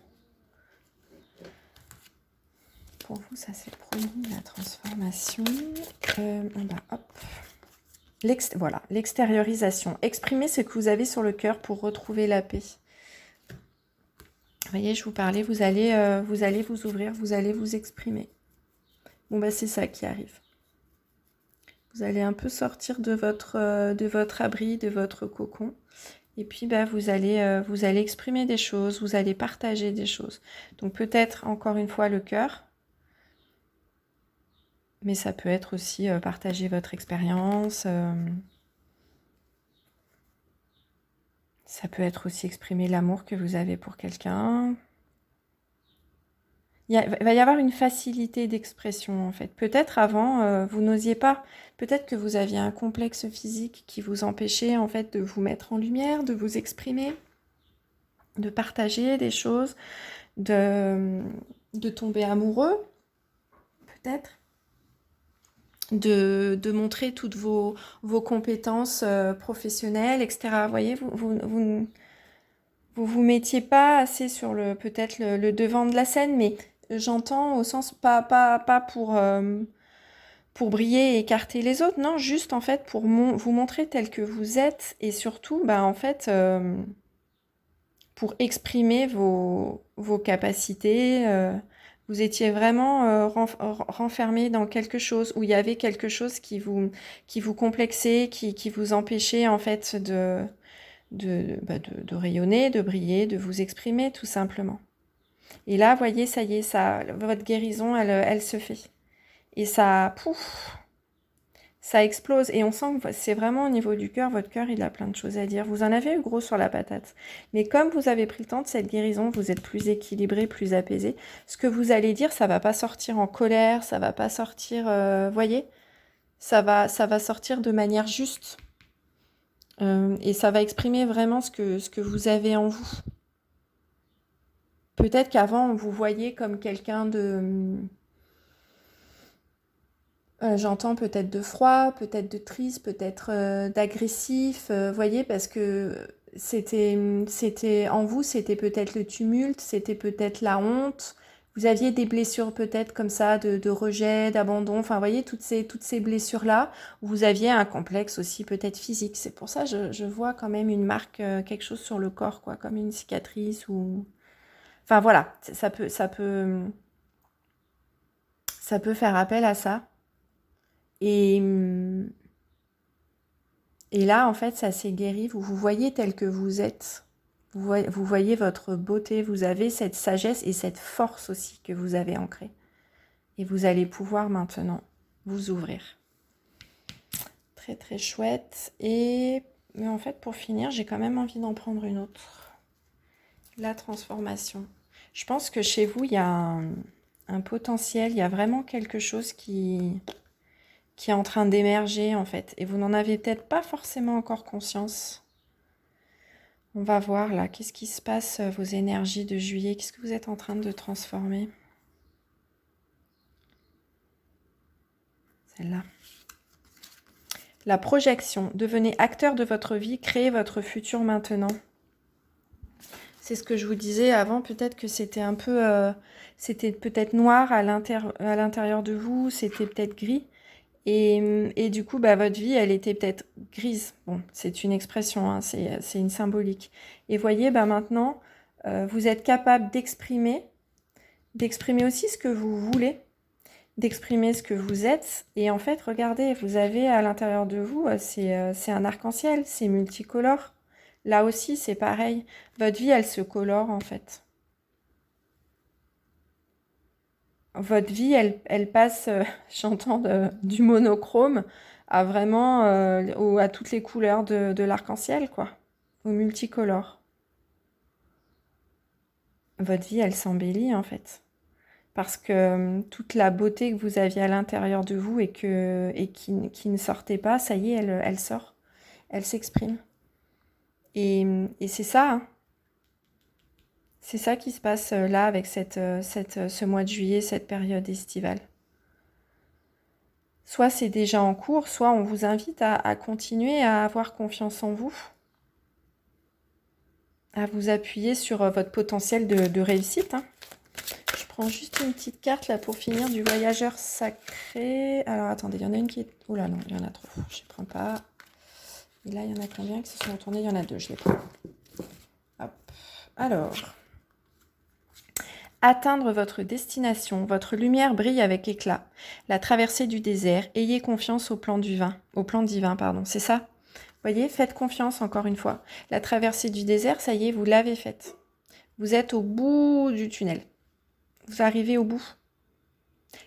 Pour vous, ça c'est promis, la transformation. Hop. Voilà, l'extériorisation. Exprimez ce que vous avez sur le cœur pour retrouver la paix. Vous voyez, je vous parlais, vous allez vous ouvrir, vous allez vous exprimer. Bon, c'est ça qui arrive. Vous allez un peu sortir de votre abri, de votre cocon. Et puis, vous allez exprimer des choses, vous allez partager des choses. Donc, peut-être, encore une fois, le cœur. Mais ça peut être aussi partager votre expérience. Ça peut être aussi exprimer l'amour que vous avez pour quelqu'un. Il va y avoir une facilité d'expression en fait. Peut-être avant, vous n'osiez pas. Peut-être que vous aviez un complexe physique qui vous empêchait en fait de vous mettre en lumière, de vous exprimer, de partager des choses, de tomber amoureux, peut-être. De montrer toutes vos compétences professionnelles, etc. Vous voyez, vous mettiez pas assez sur peut-être le devant de la scène, mais j'entends au sens pas pour briller et écarter les autres, non, juste en fait pour vous montrer tel que vous êtes et surtout, en fait, pour exprimer vos capacités. Vous étiez vraiment renfermé dans quelque chose où il y avait quelque chose qui vous complexait, qui vous empêchait en fait de rayonner, de briller, de vous exprimer tout simplement. Et là, voyez, ça y est, votre guérison, elle se fait. Et ça, ça explose. Et on sent que c'est vraiment au niveau du cœur. Votre cœur, il a plein de choses à dire. Vous en avez eu gros sur la patate. Mais comme vous avez pris le temps de cette guérison, vous êtes plus équilibré, plus apaisé. Ce que vous allez dire, ça va pas sortir en colère, ça va pas sortir, voyez, ça va sortir de manière juste. Et ça va exprimer vraiment ce que vous avez en vous. Peut-être qu'avant, on vous voyait comme quelqu'un de... j'entends peut-être de froid, peut-être de triste, peut-être d'agressif, voyez, parce que c'était en vous, c'était peut-être le tumulte, c'était peut-être la honte. Vous aviez des blessures peut-être comme ça, de rejet, d'abandon, enfin, voyez, toutes ces blessures-là. Vous aviez un complexe aussi peut-être physique. C'est pour ça que je vois quand même une marque, quelque chose sur le corps, quoi, comme une cicatrice ou... Enfin, voilà, ça peut faire appel à ça. Et là, en fait, ça s'est guéri. Vous vous voyez tel que vous êtes. Vous voyez votre beauté. Vous avez cette sagesse et cette force aussi que vous avez ancrée. Et vous allez pouvoir maintenant vous ouvrir. Très, très chouette. Mais en fait, pour finir, j'ai quand même envie d'en prendre une autre. La transformation. Je pense que chez vous, il y a un potentiel. Il y a vraiment quelque chose qui est en train d'émerger en fait. Et vous n'en avez peut-être pas forcément encore conscience. On va voir là, qu'est-ce qui se passe, vos énergies de juillet, qu'est-ce que vous êtes en train de transformer? Celle-là. La projection. Devenez acteur de votre vie, créez votre futur maintenant. C'est ce que je vous disais avant, peut-être que c'était un peu... c'était peut-être noir à l'intérieur de vous, c'était peut-être gris. Et du coup, bah, votre vie, elle était peut-être grise. Bon, c'est une expression, hein, c'est une symbolique. Et voyez, bah, maintenant, vous êtes capable d'exprimer aussi ce que vous voulez, d'exprimer ce que vous êtes. Et en fait, regardez, vous avez à l'intérieur de vous, c'est un arc-en-ciel, c'est multicolore. Là aussi, c'est pareil. Votre vie, elle se colore, en fait. Votre vie, elle passe, j'entends, du monochrome à vraiment à toutes les couleurs de l'arc-en-ciel, quoi, au multicolore. Votre vie, elle s'embellit, en fait. Parce que toute la beauté que vous aviez à l'intérieur de vous et qui ne sortait pas, ça y est, elle sort. Elle s'exprime. Et c'est ça, hein. C'est ça qui se passe là avec ce mois de juillet, cette période estivale. Soit c'est déjà en cours, soit on vous invite à continuer à avoir confiance en vous, à vous appuyer sur votre potentiel de réussite, hein. Je prends juste une petite carte là pour finir du voyageur sacré. Alors attendez, il y en a une qui est... Oh là non, il y en a trop, je ne prends pas. Et là, il y en a combien qui se sont retournés? Il y en a deux, je les prends. Hop. Alors... Atteindre votre destination, votre lumière brille avec éclat. La traversée du désert, ayez confiance au plan divin, c'est ça? Voyez, faites confiance encore une fois. La traversée du désert, ça y est, vous l'avez faite. Vous êtes au bout du tunnel. Vous arrivez au bout.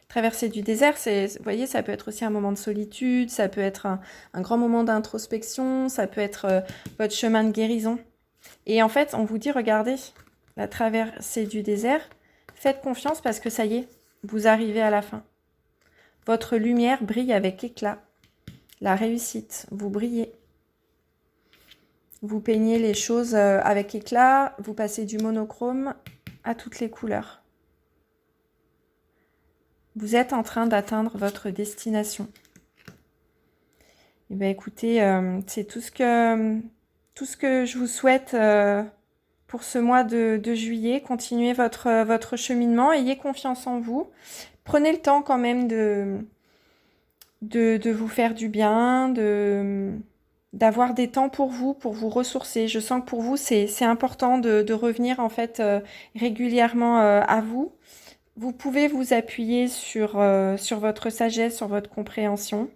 Traversée du désert, vous voyez, ça peut être aussi un moment de solitude, ça peut être un grand moment d'introspection, ça peut être votre chemin de guérison. Et en fait, on vous dit, regardez, la traversée du désert, faites confiance parce que ça y est, vous arrivez à la fin. Votre lumière brille avec éclat. La réussite, vous brillez. Vous peignez les choses avec éclat, vous passez du monochrome à toutes les couleurs. Vous êtes en train d'atteindre votre destination. Et bien écoutez, c'est tout ce que je vous souhaite pour ce mois de juillet. Continuez votre cheminement, ayez confiance en vous. Prenez le temps quand même de vous faire du bien, d'avoir des temps pour vous ressourcer. Je sens que pour vous, c'est important de revenir en fait régulièrement à vous. Vous pouvez vous appuyer sur votre sagesse, sur votre compréhension.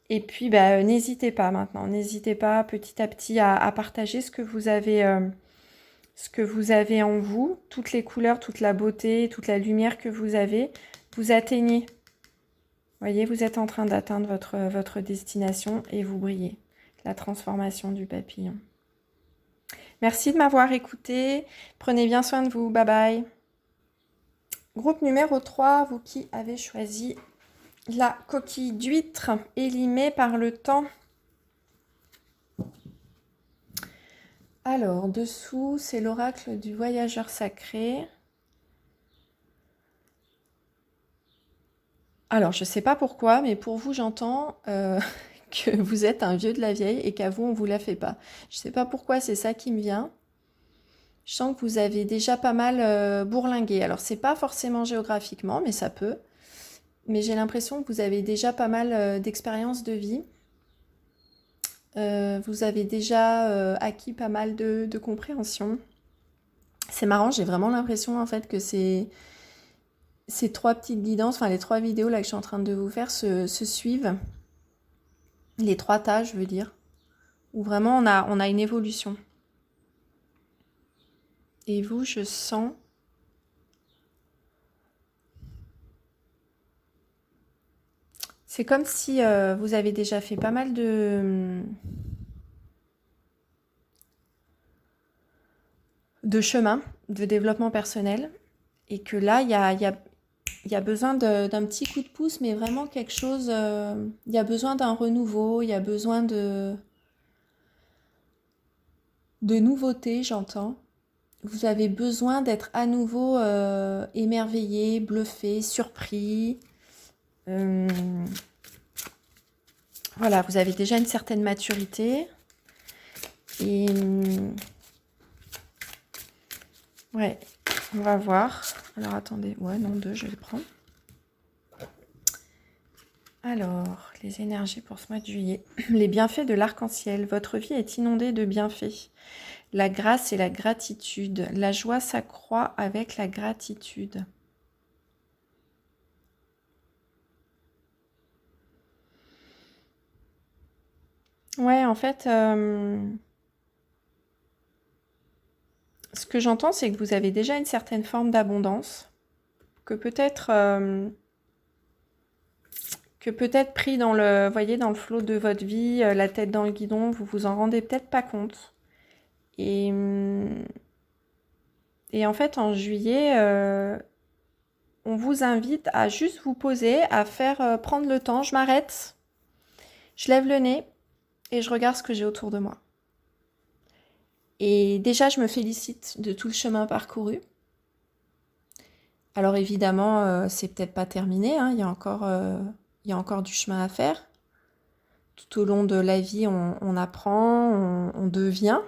Et puis, bah, n'hésitez pas maintenant, n'hésitez pas petit à petit à partager ce que vous avez en vous, toutes les couleurs, toute la beauté, toute la lumière que vous avez. Vous atteignez Voyez, vous êtes en train d'atteindre votre destination et vous brillez. La transformation du papillon. Merci de m'avoir écouté. Prenez bien soin de vous. Bye bye. Groupe numéro 3, vous qui avez choisi la coquille d'huître élimée par le temps. Alors, dessous, c'est l'oracle du voyageur sacré. Alors, je ne sais pas pourquoi, mais pour vous, j'entends que vous êtes un vieux de la vieille et qu'à vous, on ne vous la fait pas. Je ne sais pas pourquoi, c'est ça qui me vient. Je sens que vous avez déjà pas mal bourlingué. Alors, c'est pas forcément géographiquement, mais ça peut. Mais j'ai l'impression que vous avez déjà pas mal d'expérience de vie. Vous avez déjà acquis pas mal de compréhension. C'est marrant, j'ai vraiment l'impression en fait que ces 3 petites guidances, enfin les 3 vidéos là que je suis en train de vous faire se suivent. Les 3 tâches, je veux dire. Où vraiment on a une évolution. Et vous, je sens... C'est comme si vous avez déjà fait pas mal de chemin de développement personnel. Et que là, il y a besoin d'un petit coup de pouce, mais vraiment quelque chose... il y a besoin d'un renouveau, il y a besoin de nouveautés, j'entends. Vous avez besoin d'être à nouveau émerveillé, bluffé, surpris. Voilà, vous avez déjà une certaine maturité. Et ouais, on va voir. Alors attendez, ouais, non, 2, je vais le prendre. Alors, les énergies pour ce mois de juillet. Les bienfaits de l'arc-en-ciel. Votre vie est inondée de bienfaits. La grâce et la gratitude. La joie s'accroît avec la gratitude. Ouais, en fait, ce que j'entends, c'est que vous avez déjà une certaine forme d'abondance, que peut-être pris dans le, voyez, dans le flot de votre vie, la tête dans le guidon, vous vous en rendez peut-être pas compte. Et en fait, en juillet, on vous invite à juste vous poser, à faire prendre le temps. Je m'arrête, je lève le nez et je regarde ce que j'ai autour de moi. Et déjà, je me félicite de tout le chemin parcouru. Alors évidemment, c'est peut-être pas terminé, hein, il y a encore du chemin à faire. Tout au long de la vie, on apprend, on devient.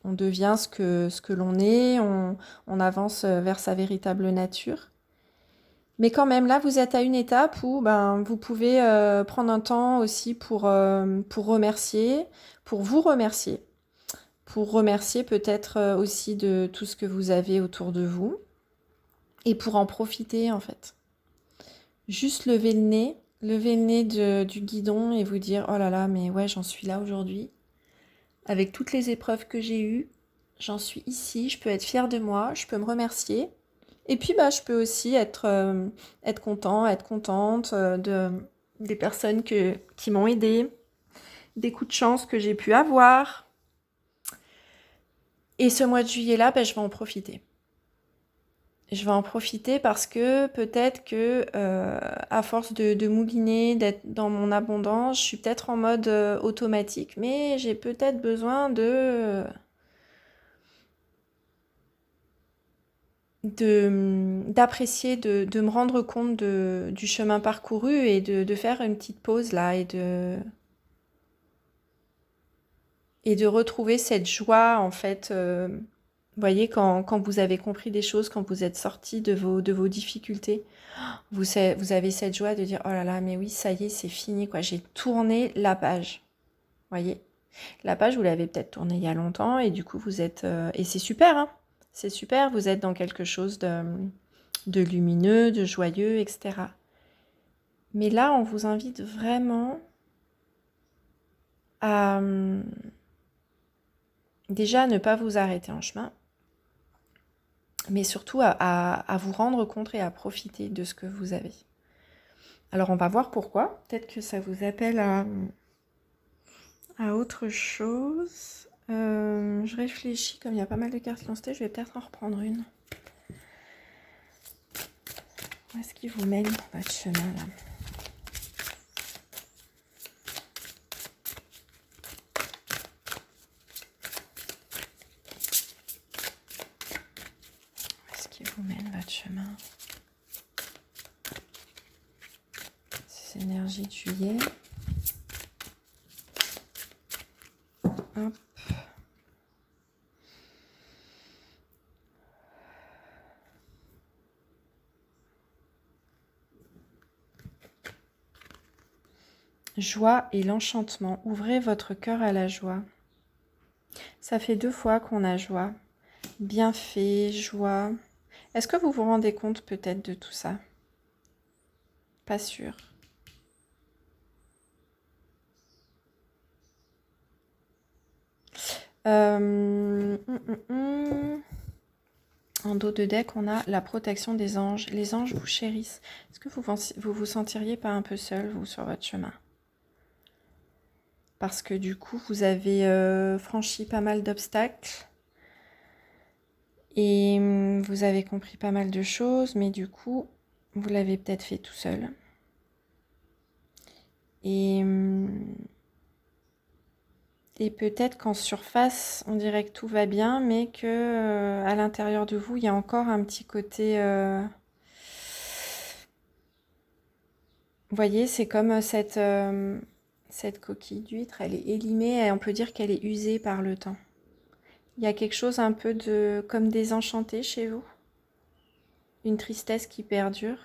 On devient ce que l'on est, on avance vers sa véritable nature. Mais quand même, là, vous êtes à une étape où vous pouvez prendre un temps aussi pour remercier, pour vous remercier, pour remercier peut-être aussi de tout ce que vous avez autour de vous et pour en profiter en fait. Juste lever le nez du guidon et vous dire « Oh là là, mais ouais, j'en suis là aujourd'hui. Avec toutes les épreuves que j'ai eues, j'en suis ici, je peux être fière de moi, je peux me remercier. Et puis, je peux aussi être content, être contente des personnes qui m'ont aidée, des coups de chance que j'ai pu avoir. Et ce mois de juillet-là, je vais en profiter. Je vais en profiter parce que peut-être que à force de mouliner, d'être dans mon abondance, je suis peut-être en mode automatique, mais j'ai peut-être besoin d'apprécier, de me rendre compte du chemin parcouru et de faire une petite pause là et de retrouver cette joie en fait. Vous voyez, quand vous avez compris des choses, quand vous êtes sorti de vos difficultés, vous avez cette joie de dire « Oh là là, mais oui, ça y est, c'est fini, quoi. J'ai tourné la page. » Vous voyez, la page, vous l'avez peut-être tournée il y a longtemps et du coup, vous êtes... et c'est super, hein. C'est super, vous êtes dans quelque chose de lumineux, de joyeux, etc. Mais là, on vous invite vraiment à... déjà, ne pas vous arrêter en chemin, mais surtout à vous rendre compte et à profiter de ce que vous avez. Alors on va voir pourquoi. Peut-être que ça vous appelle à autre chose. Je réfléchis, comme il y a pas mal de cartes qui ont jeté, je vais peut-être en reprendre une. Où est-ce qu'il vous mène votre chemin là? Où est-ce qu'il vous mène votre chemin? Ces énergies de juillet. Hop. Joie et l'enchantement. Ouvrez votre cœur à la joie. Ça fait 2 fois qu'on a joie. Bienfait, joie. Est-ce que vous vous rendez compte peut-être de tout ça? Pas sûr. En dos de deck, on a la protection des anges. Les anges vous chérissent. Est-ce que vous sentiriez pas un peu seul, vous, sur votre chemin? Parce que du coup, vous avez franchi pas mal d'obstacles. Et vous avez compris pas mal de choses, mais du coup, vous l'avez peut-être fait tout seul. Et peut-être qu'en surface, on dirait que tout va bien, mais que à l'intérieur de vous, il y a encore un petit côté... Vous voyez, c'est comme cette coquille d'huître, elle est élimée et on peut dire qu'elle est usée par le temps. Il y a quelque chose un peu de comme désenchanté chez vous. Une tristesse qui perdure.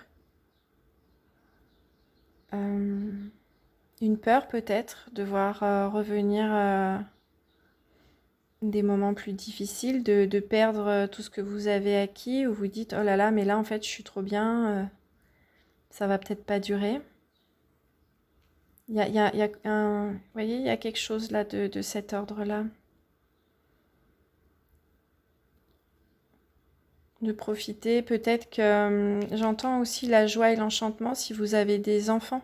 Une peur peut-être de voir revenir des moments plus difficiles, de perdre tout ce que vous avez acquis, où vous dites « Oh là là, mais là en fait je suis trop bien, ça va peut-être pas durer ». Il y a vous voyez, il y a quelque chose là de cet ordre-là. De profiter, peut-être que j'entends aussi la joie et l'enchantement si vous avez des enfants.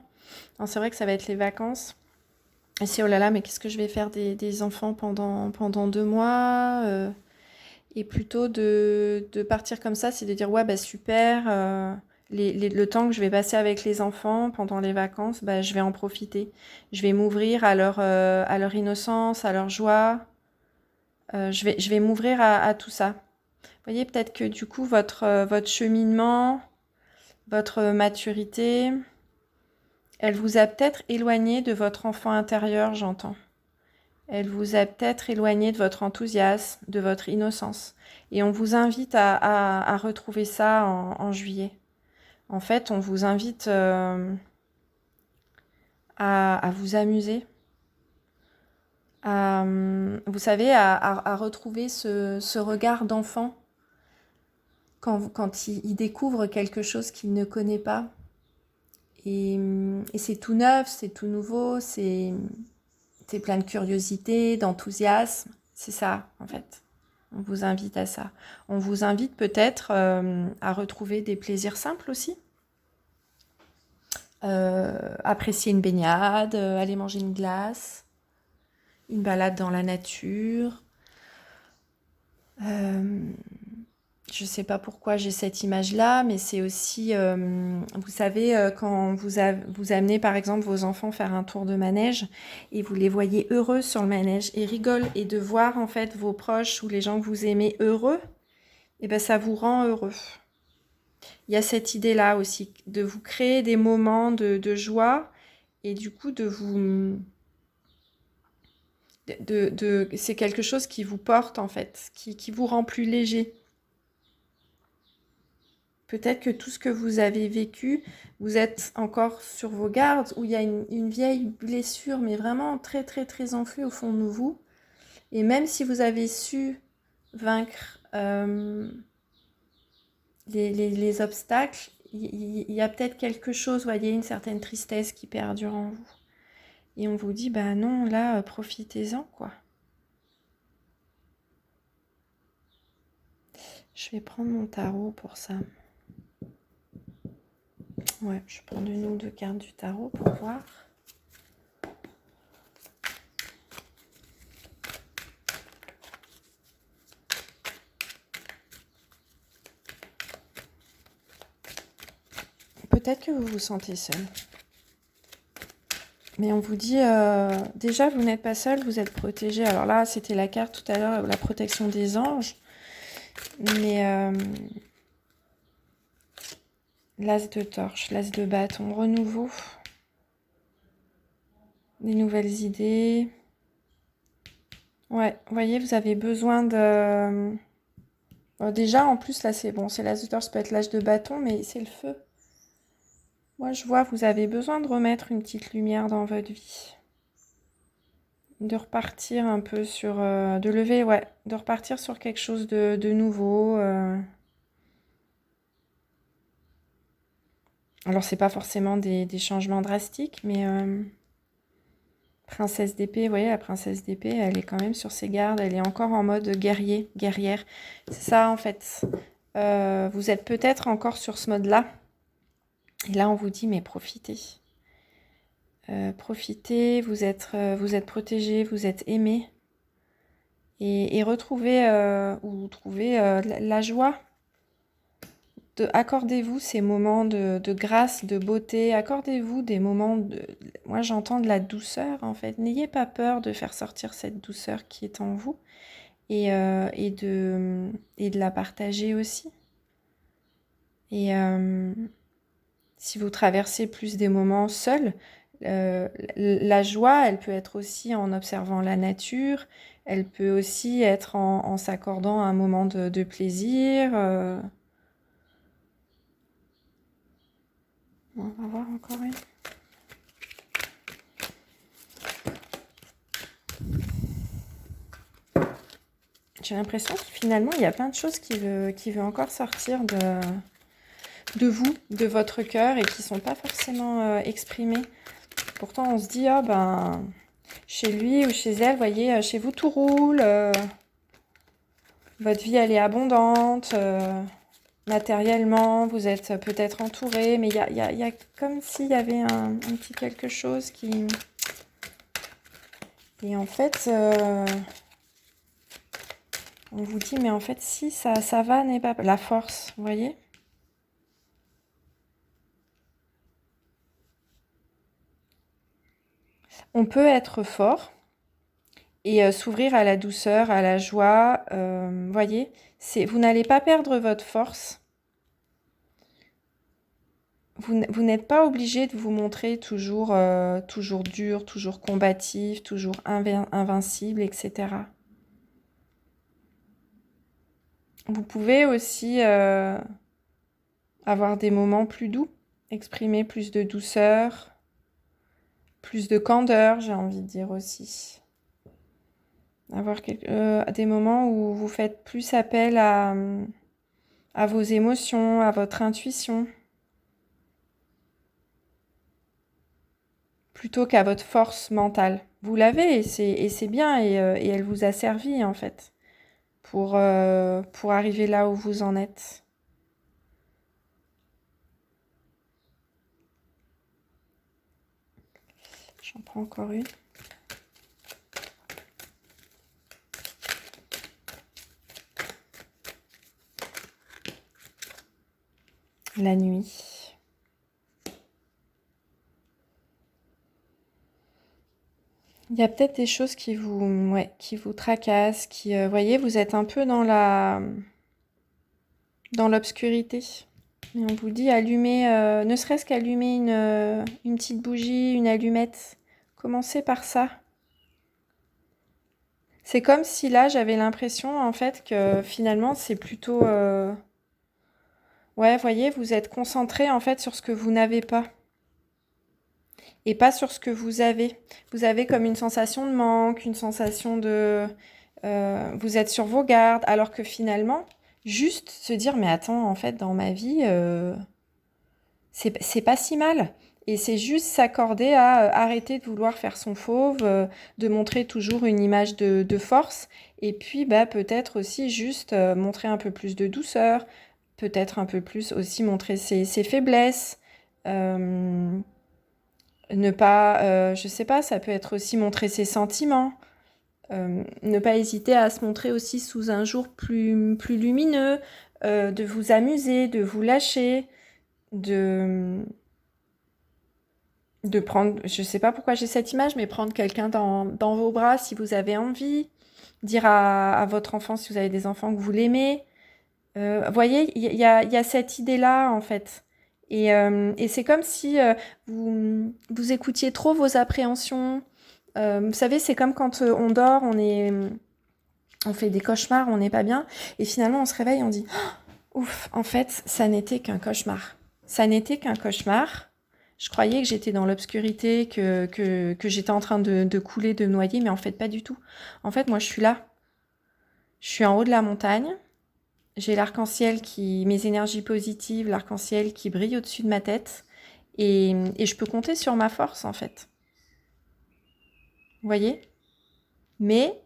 C'est vrai que ça va être les vacances. Et c'est oh là là, mais qu'est-ce que je vais faire des enfants pendant 2 mois et plutôt de partir comme ça, c'est de dire ouais, bah super, le temps que je vais passer avec les enfants pendant les vacances, bah, je vais en profiter. Je vais m'ouvrir à leur innocence, à leur joie. Je vais m'ouvrir à tout ça. Vous voyez, peut-être que du coup, votre cheminement, votre maturité, elle vous a peut-être éloigné de votre enfant intérieur, j'entends. Elle vous a peut-être éloigné de votre enthousiasme, de votre innocence. Et on vous invite à retrouver ça en juillet. En fait, on vous invite à vous amuser, vous savez, à retrouver ce regard d'enfant quand il découvre quelque chose qu'il ne connaît pas. Et c'est tout neuf, c'est tout nouveau, c'est plein de curiosité, d'enthousiasme. C'est ça, en fait. On vous invite à ça. On vous invite peut-être à retrouver des plaisirs simples aussi. Apprécier une baignade, aller manger une glace, une balade dans la nature. Je ne sais pas pourquoi j'ai cette image-là, mais c'est aussi, vous savez, quand vous amenez par exemple vos enfants faire un tour de manège et vous les voyez heureux sur le manège et rigolent, et de voir en fait vos proches ou les gens que vous aimez heureux, et ben ça vous rend heureux. Il y a cette idée-là aussi, de vous créer des moments de joie et du coup de vous... c'est quelque chose qui vous porte en fait, qui vous rend plus léger. Peut-être que tout ce que vous avez vécu, vous êtes encore sur vos gardes, où il y a une vieille blessure, mais vraiment très très très enfouie au fond de vous. Et même si vous avez su vaincre les obstacles, il y a peut-être quelque chose, vous voyez, une certaine tristesse qui perdure en vous. Et on vous dit, bah non, là, profitez-en, quoi. Je vais prendre mon tarot pour ça. Ouais, je prends une ou deux cartes du tarot pour voir. Peut-être que vous vous sentez seul. Mais on vous dit, déjà, vous n'êtes pas seul, vous êtes protégé. Alors là, c'était la carte tout à l'heure, la protection des anges. Mais l'as de torche, l'as de bâton, renouveau. Des nouvelles idées. Ouais, vous voyez, vous avez besoin de... Bon, déjà, en plus, là, c'est bon, c'est l'as de torche, ça peut être l'as de bâton, mais c'est le feu. Moi, je vois, vous avez besoin de remettre une petite lumière dans votre vie. De repartir un peu sur... de lever, ouais, de repartir sur quelque chose de nouveau. Alors, c'est pas forcément des changements drastiques, mais... Princesse d'épée, vous voyez, la princesse d'épée, elle est quand même sur ses gardes, elle est encore en mode guerrier, guerrière. C'est ça, en fait. Vous êtes peut-être encore sur ce mode-là. Et là, on vous dit, mais profitez. Profitez, vous êtes protégé, vous êtes aimé. Et retrouvez ou trouvez la joie. Accordez-vous ces moments de grâce, de beauté. Accordez-vous des moments de... Moi, j'entends de la douceur, en fait. N'ayez pas peur de faire sortir cette douceur qui est en vous et de la partager aussi. Et si vous traversez plus des moments seuls, la joie, elle peut être aussi en observant la nature. Elle peut aussi être en s'accordant un moment de plaisir. On va voir encore une. J'ai l'impression que finalement, il y a plein de choses qui veut encore sortir de vous, de votre cœur, et qui ne sont pas forcément exprimées. Pourtant, on se dit, ah ben, chez lui ou chez elle, vous voyez, chez vous, tout roule. Votre vie, elle est abondante. Matériellement, vous êtes peut-être entouré, mais il y a comme s'il y avait un petit quelque chose qui... Et en fait, on vous dit, mais en fait, si ça va, n'est pas... La force, vous voyez ? On peut être fort et s'ouvrir à la douceur, à la joie, vous voyez ? Vous n'allez pas perdre votre force. Vous n'êtes pas obligé de vous montrer toujours dur, toujours combatif, toujours invincible, etc. Vous pouvez aussi avoir des moments plus doux, exprimer plus de douceur, plus de candeur, j'ai envie de dire aussi. Avoir des moments où vous faites plus appel à vos émotions, à votre intuition, plutôt qu'à votre force mentale. Vous l'avez et c'est bien et elle vous a servi en fait pour arriver là où vous en êtes. J'en prends encore une. La nuit. Il y a peut-être des choses qui vous tracassent, qui, voyez, vous êtes un peu dans l'obscurité. Et on vous dit allumer, ne serait-ce qu'allumer une petite bougie, une allumette. Commencez par ça. C'est comme si là, j'avais l'impression en fait que finalement, c'est plutôt... Ouais, voyez, vous êtes concentré en fait sur ce que vous n'avez pas. Et pas sur ce que vous avez. Vous avez comme une sensation de manque, une sensation de... vous êtes sur vos gardes, alors que finalement, juste se dire, mais attends, en fait, dans ma vie, c'est pas si mal. Et c'est juste s'accorder à arrêter de vouloir faire son fauve, de montrer toujours une image de force, et puis bah, peut-être aussi juste montrer un peu plus de douceur, peut-être un peu plus aussi montrer ses faiblesses, Ne pas, je sais pas, ça peut être aussi montrer ses sentiments. Ne pas hésiter à se montrer aussi sous un jour plus lumineux, de vous amuser, de vous lâcher, de, de prendre, je sais pas pourquoi j'ai cette image, mais prendre quelqu'un dans vos bras si vous avez envie, dire à votre enfant si vous avez des enfants que vous l'aimez. Vous voyez, il y a cette idée-là en fait. Et c'est comme si vous écoutiez trop vos appréhensions. Vous savez, c'est comme quand on dort, on fait des cauchemars, on n'est pas bien, et finalement on se réveille et on dit oh, ouf, en fait, ça n'était qu'un cauchemar. Ça n'était qu'un cauchemar. Je croyais que j'étais dans l'obscurité, que j'étais en train de couler, de me noyer, mais en fait, pas du tout. En fait, moi, je suis là. Je suis en haut de la montagne. J'ai l'arc-en-ciel mes énergies positives, l'arc-en-ciel qui brille au-dessus de ma tête. Et je peux compter sur ma force, en fait. Vous voyez? Mais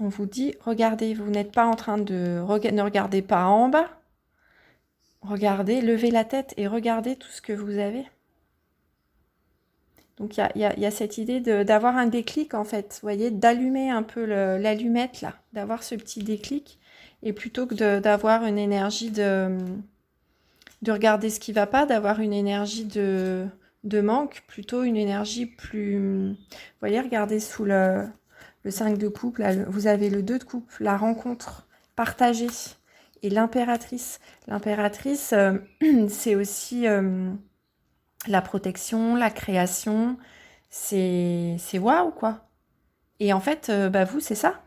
on vous dit, regardez, vous n'êtes pas en train ne regardez pas en bas. Regardez, levez la tête et regardez tout ce que vous avez. Donc il y a cette idée d'avoir un déclic en fait, vous voyez, d'allumer un peu l'allumette là, d'avoir ce petit déclic, et plutôt que d'avoir une énergie de regarder ce qui ne va pas, d'avoir une énergie de manque, plutôt une énergie plus... Vous voyez, regardez sous le 5 de coupe, là, vous avez le 2 de coupe, la rencontre partagée, et l'impératrice. L'impératrice, c'est aussi la protection, la création, c'est waouh quoi. Et en fait, bah vous, c'est ça.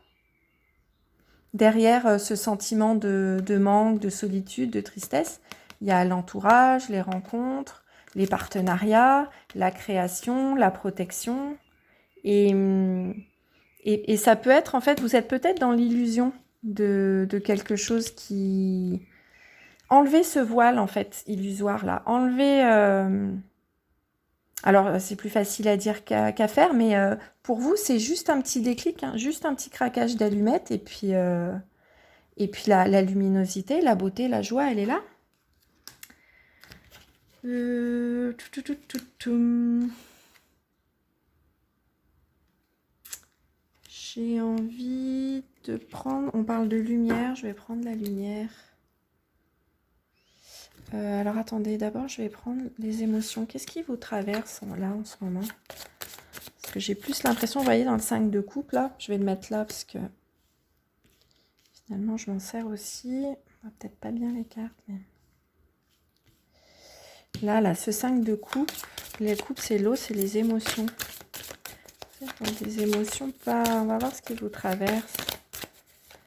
Derrière ce sentiment de manque, de solitude, de tristesse, il y a l'entourage, les rencontres, les partenariats, la création, la protection. Et, et ça peut être, en fait, vous êtes peut-être dans l'illusion de quelque chose qui... Enlevez ce voile, en fait, illusoire, là. Enlevez... Alors, c'est plus facile à dire qu'à faire, mais pour vous, c'est juste un petit déclic, hein, juste un petit craquage d'allumette, et puis la luminosité, la beauté, la joie, elle est là. J'ai envie de prendre... On parle de lumière, je vais prendre la lumière. Alors attendez, d'abord je vais prendre les émotions. Qu'est-ce qui vous traverse là en ce moment? Parce que j'ai plus l'impression, vous voyez, dans le 5 de coupe là, je vais le mettre là parce que finalement je m'en sers aussi. Peut-être pas bien les cartes, mais... Là, ce 5 de coupe, les coupes c'est l'eau, c'est les émotions. Donc des émotions pas... On va voir ce qui vous traverse.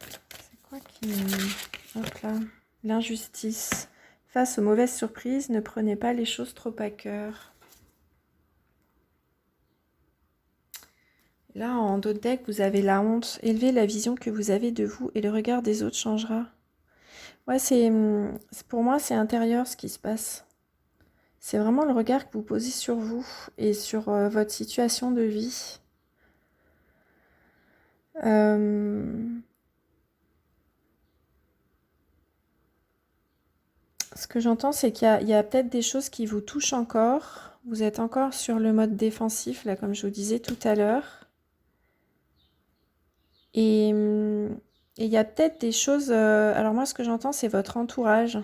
C'est quoi qui... Hop là. L'injustice. Face aux mauvaises surprises, ne prenez pas les choses trop à cœur. Là, en dos de deck, vous avez la honte. Élevez la vision que vous avez de vous et le regard des autres changera. Ouais, pour moi, c'est intérieur ce qui se passe. C'est vraiment le regard que vous posez sur vous et sur votre situation de vie. Ce que j'entends, c'est qu'il y a peut-être des choses qui vous touchent encore. Vous êtes encore sur le mode défensif, là, comme je vous disais tout à l'heure. Et il y a peut-être des choses... alors moi, ce que j'entends, c'est votre entourage.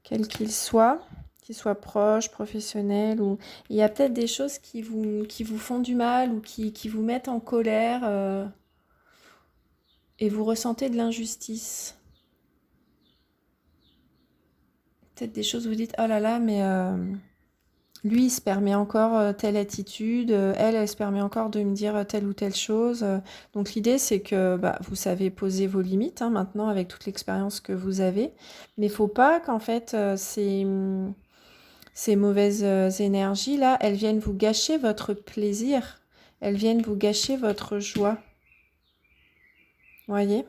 Quel qu'il soit proche, professionnel. Il y a peut-être des choses qui vous font du mal ou qui vous mettent en colère et vous ressentez de l'injustice. Peut-être des choses où vous dites, oh là là, mais... lui, il se permet encore telle attitude, elle se permet encore de me dire telle ou telle chose. Donc l'idée, c'est que vous savez poser vos limites hein, maintenant avec toute l'expérience que vous avez. Mais il ne faut pas qu'en fait, ces mauvaises énergies-là, elles viennent vous gâcher votre plaisir. Elles viennent vous gâcher votre joie. Voyez ?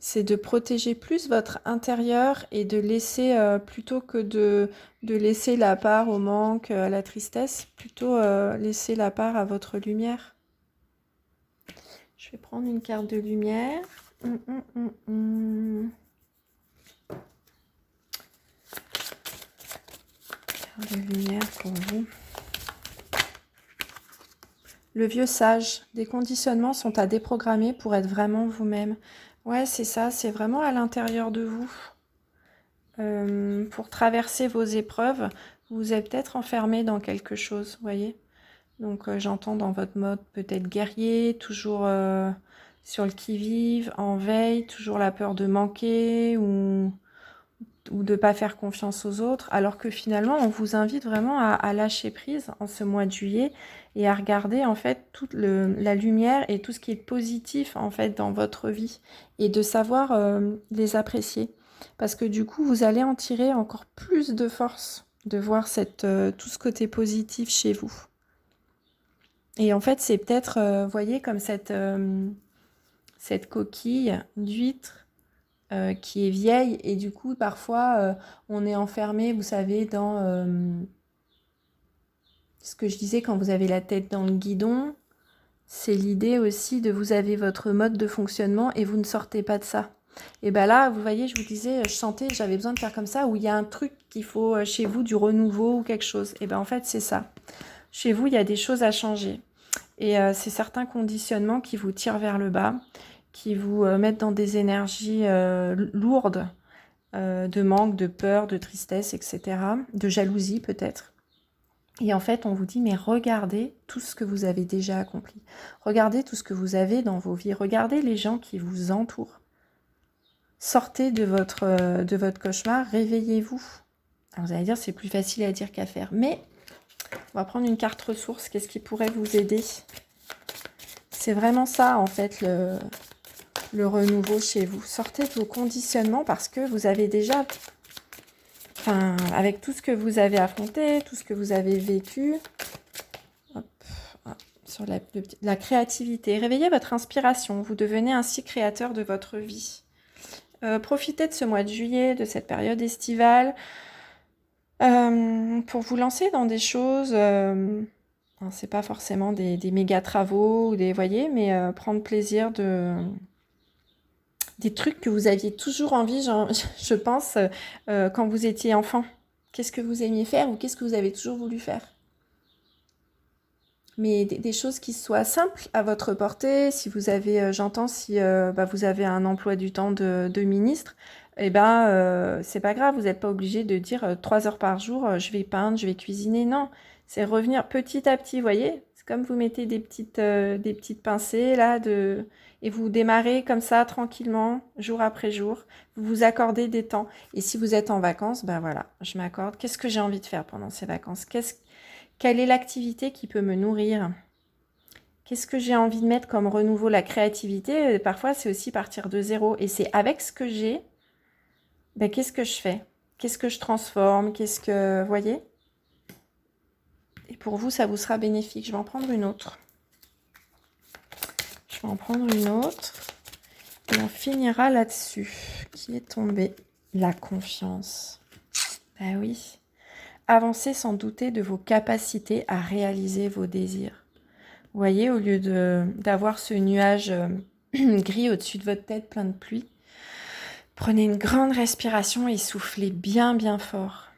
C'est de protéger plus votre intérieur et de laisser, plutôt que de laisser la part au manque, à la tristesse, plutôt laisser la part à votre lumière. Je vais prendre une carte de lumière. de lumière pour vous. Le vieux sage, des conditionnements sont à déprogrammer pour être vraiment vous-même. Ouais, c'est ça, c'est vraiment à l'intérieur de vous. Pour traverser vos épreuves, vous êtes peut-être enfermé dans quelque chose, vous voyez. Donc j'entends dans votre mode peut-être guerrier, toujours sur le qui-vive, en veille, toujours la peur de manquer ou de ne pas faire confiance aux autres, alors que finalement on vous invite vraiment à lâcher prise en ce mois de juillet et à regarder en fait toute la lumière et tout ce qui est positif en fait dans votre vie et de savoir les apprécier, parce que du coup vous allez en tirer encore plus de force de voir tout ce côté positif chez vous. Et en fait c'est peut-être, voyez, comme cette coquille d'huître qui est vieille, et du coup parfois on est enfermé, vous savez, dans ce que je disais, quand vous avez la tête dans le guidon, c'est l'idée aussi de vous avez votre mode de fonctionnement et vous ne sortez pas de ça. Et bien là, vous voyez, je vous disais, je sentais, j'avais besoin de faire comme ça, où il y a un truc qu'il faut chez vous, du renouveau ou quelque chose. Et bien en fait, c'est ça. Chez vous, il y a des choses à changer. Et c'est certains conditionnements qui vous tirent vers le bas, qui vous mettent dans des énergies lourdes, de manque, de peur, de tristesse, etc. De jalousie peut-être. Et en fait, on vous dit, mais regardez tout ce que vous avez déjà accompli. Regardez tout ce que vous avez dans vos vies. Regardez les gens qui vous entourent. Sortez de votre cauchemar, réveillez-vous. Alors vous allez dire, c'est plus facile à dire qu'à faire. Mais on va prendre une carte ressource. Qu'est-ce qui pourrait vous aider? C'est vraiment ça, en fait, le renouveau chez vous. Sortez de vos conditionnements parce que vous avez déjà... Enfin, avec tout ce que vous avez affronté, tout ce que vous avez vécu, hop, sur la créativité. Réveillez votre inspiration. Vous devenez ainsi créateur de votre vie. Profitez de ce mois de juillet, de cette période estivale, pour vous lancer dans des choses... c'est pas forcément des méga travaux ou des, voyez, mais prendre plaisir des trucs que vous aviez toujours envie, genre, je pense, quand vous étiez enfant. Qu'est-ce que vous aimiez faire ou qu'est-ce que vous avez toujours voulu faire? Mais des choses qui soient simples à votre portée. Si vous avez, j'entends, si vous avez un emploi du temps de ministre, eh ben, c'est pas grave, vous n'êtes pas obligé de dire 3 heures par jour, je vais peindre, je vais cuisiner. Non, c'est revenir petit à petit, vous voyez. C'est comme vous mettez des petites pincées là, et vous démarrez comme ça, tranquillement, jour après jour. Vous vous accordez des temps. Et si vous êtes en vacances, ben voilà, je m'accorde. Qu'est-ce que j'ai envie de faire pendant ces vacances? Quelle est l'activité qui peut me nourrir? Qu'est-ce que j'ai envie de mettre comme renouveau? La créativité, parfois, c'est aussi partir de zéro. Et c'est avec ce que j'ai, ben, qu'est-ce que je fais? Qu'est-ce que je transforme? Qu'est-ce que... Voyez? Et pour vous, ça vous sera bénéfique. Je vais en prendre une autre. Je vais en prendre une autre. Et on finira là-dessus. Qui est tombé? La confiance. Ben oui. Avancez sans douter de vos capacités à réaliser vos désirs. Vous voyez, au lieu d'avoir ce nuage gris au-dessus de votre tête, plein de pluie, prenez une grande respiration et soufflez bien, bien fort.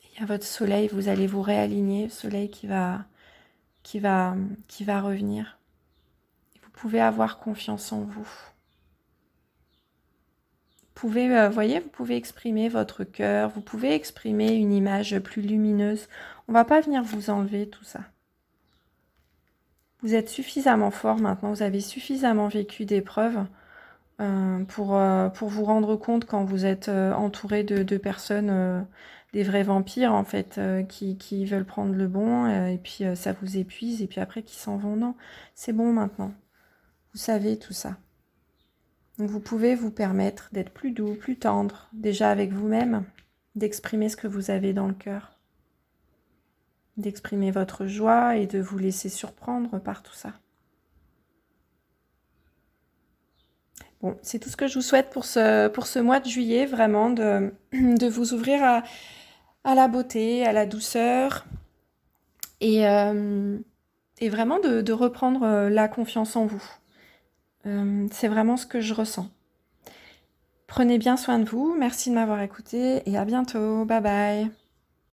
Il y a votre soleil, vous allez vous réaligner, le soleil qui va revenir. Vous pouvez avoir confiance en vous. Vous pouvez exprimer votre cœur, vous pouvez exprimer une image plus lumineuse. On ne va pas venir vous enlever tout ça. Vous êtes suffisamment fort maintenant, vous avez suffisamment vécu d'épreuves pour vous rendre compte quand vous êtes entouré de personnes, des vrais vampires en fait, qui veulent prendre le bon et puis ça vous épuise et puis après qui s'en vont. Non, c'est bon maintenant. Vous savez tout ça. Donc vous pouvez vous permettre d'être plus doux, plus tendre, déjà avec vous-même, d'exprimer ce que vous avez dans le cœur, d'exprimer votre joie et de vous laisser surprendre par tout ça. Bon, c'est tout ce que je vous souhaite pour ce mois de juillet, vraiment, de vous ouvrir à la beauté, à la douceur, et vraiment de reprendre la confiance en vous. C'est vraiment ce que je ressens. Prenez bien soin de vous, merci de m'avoir écouté, et à bientôt, bye bye.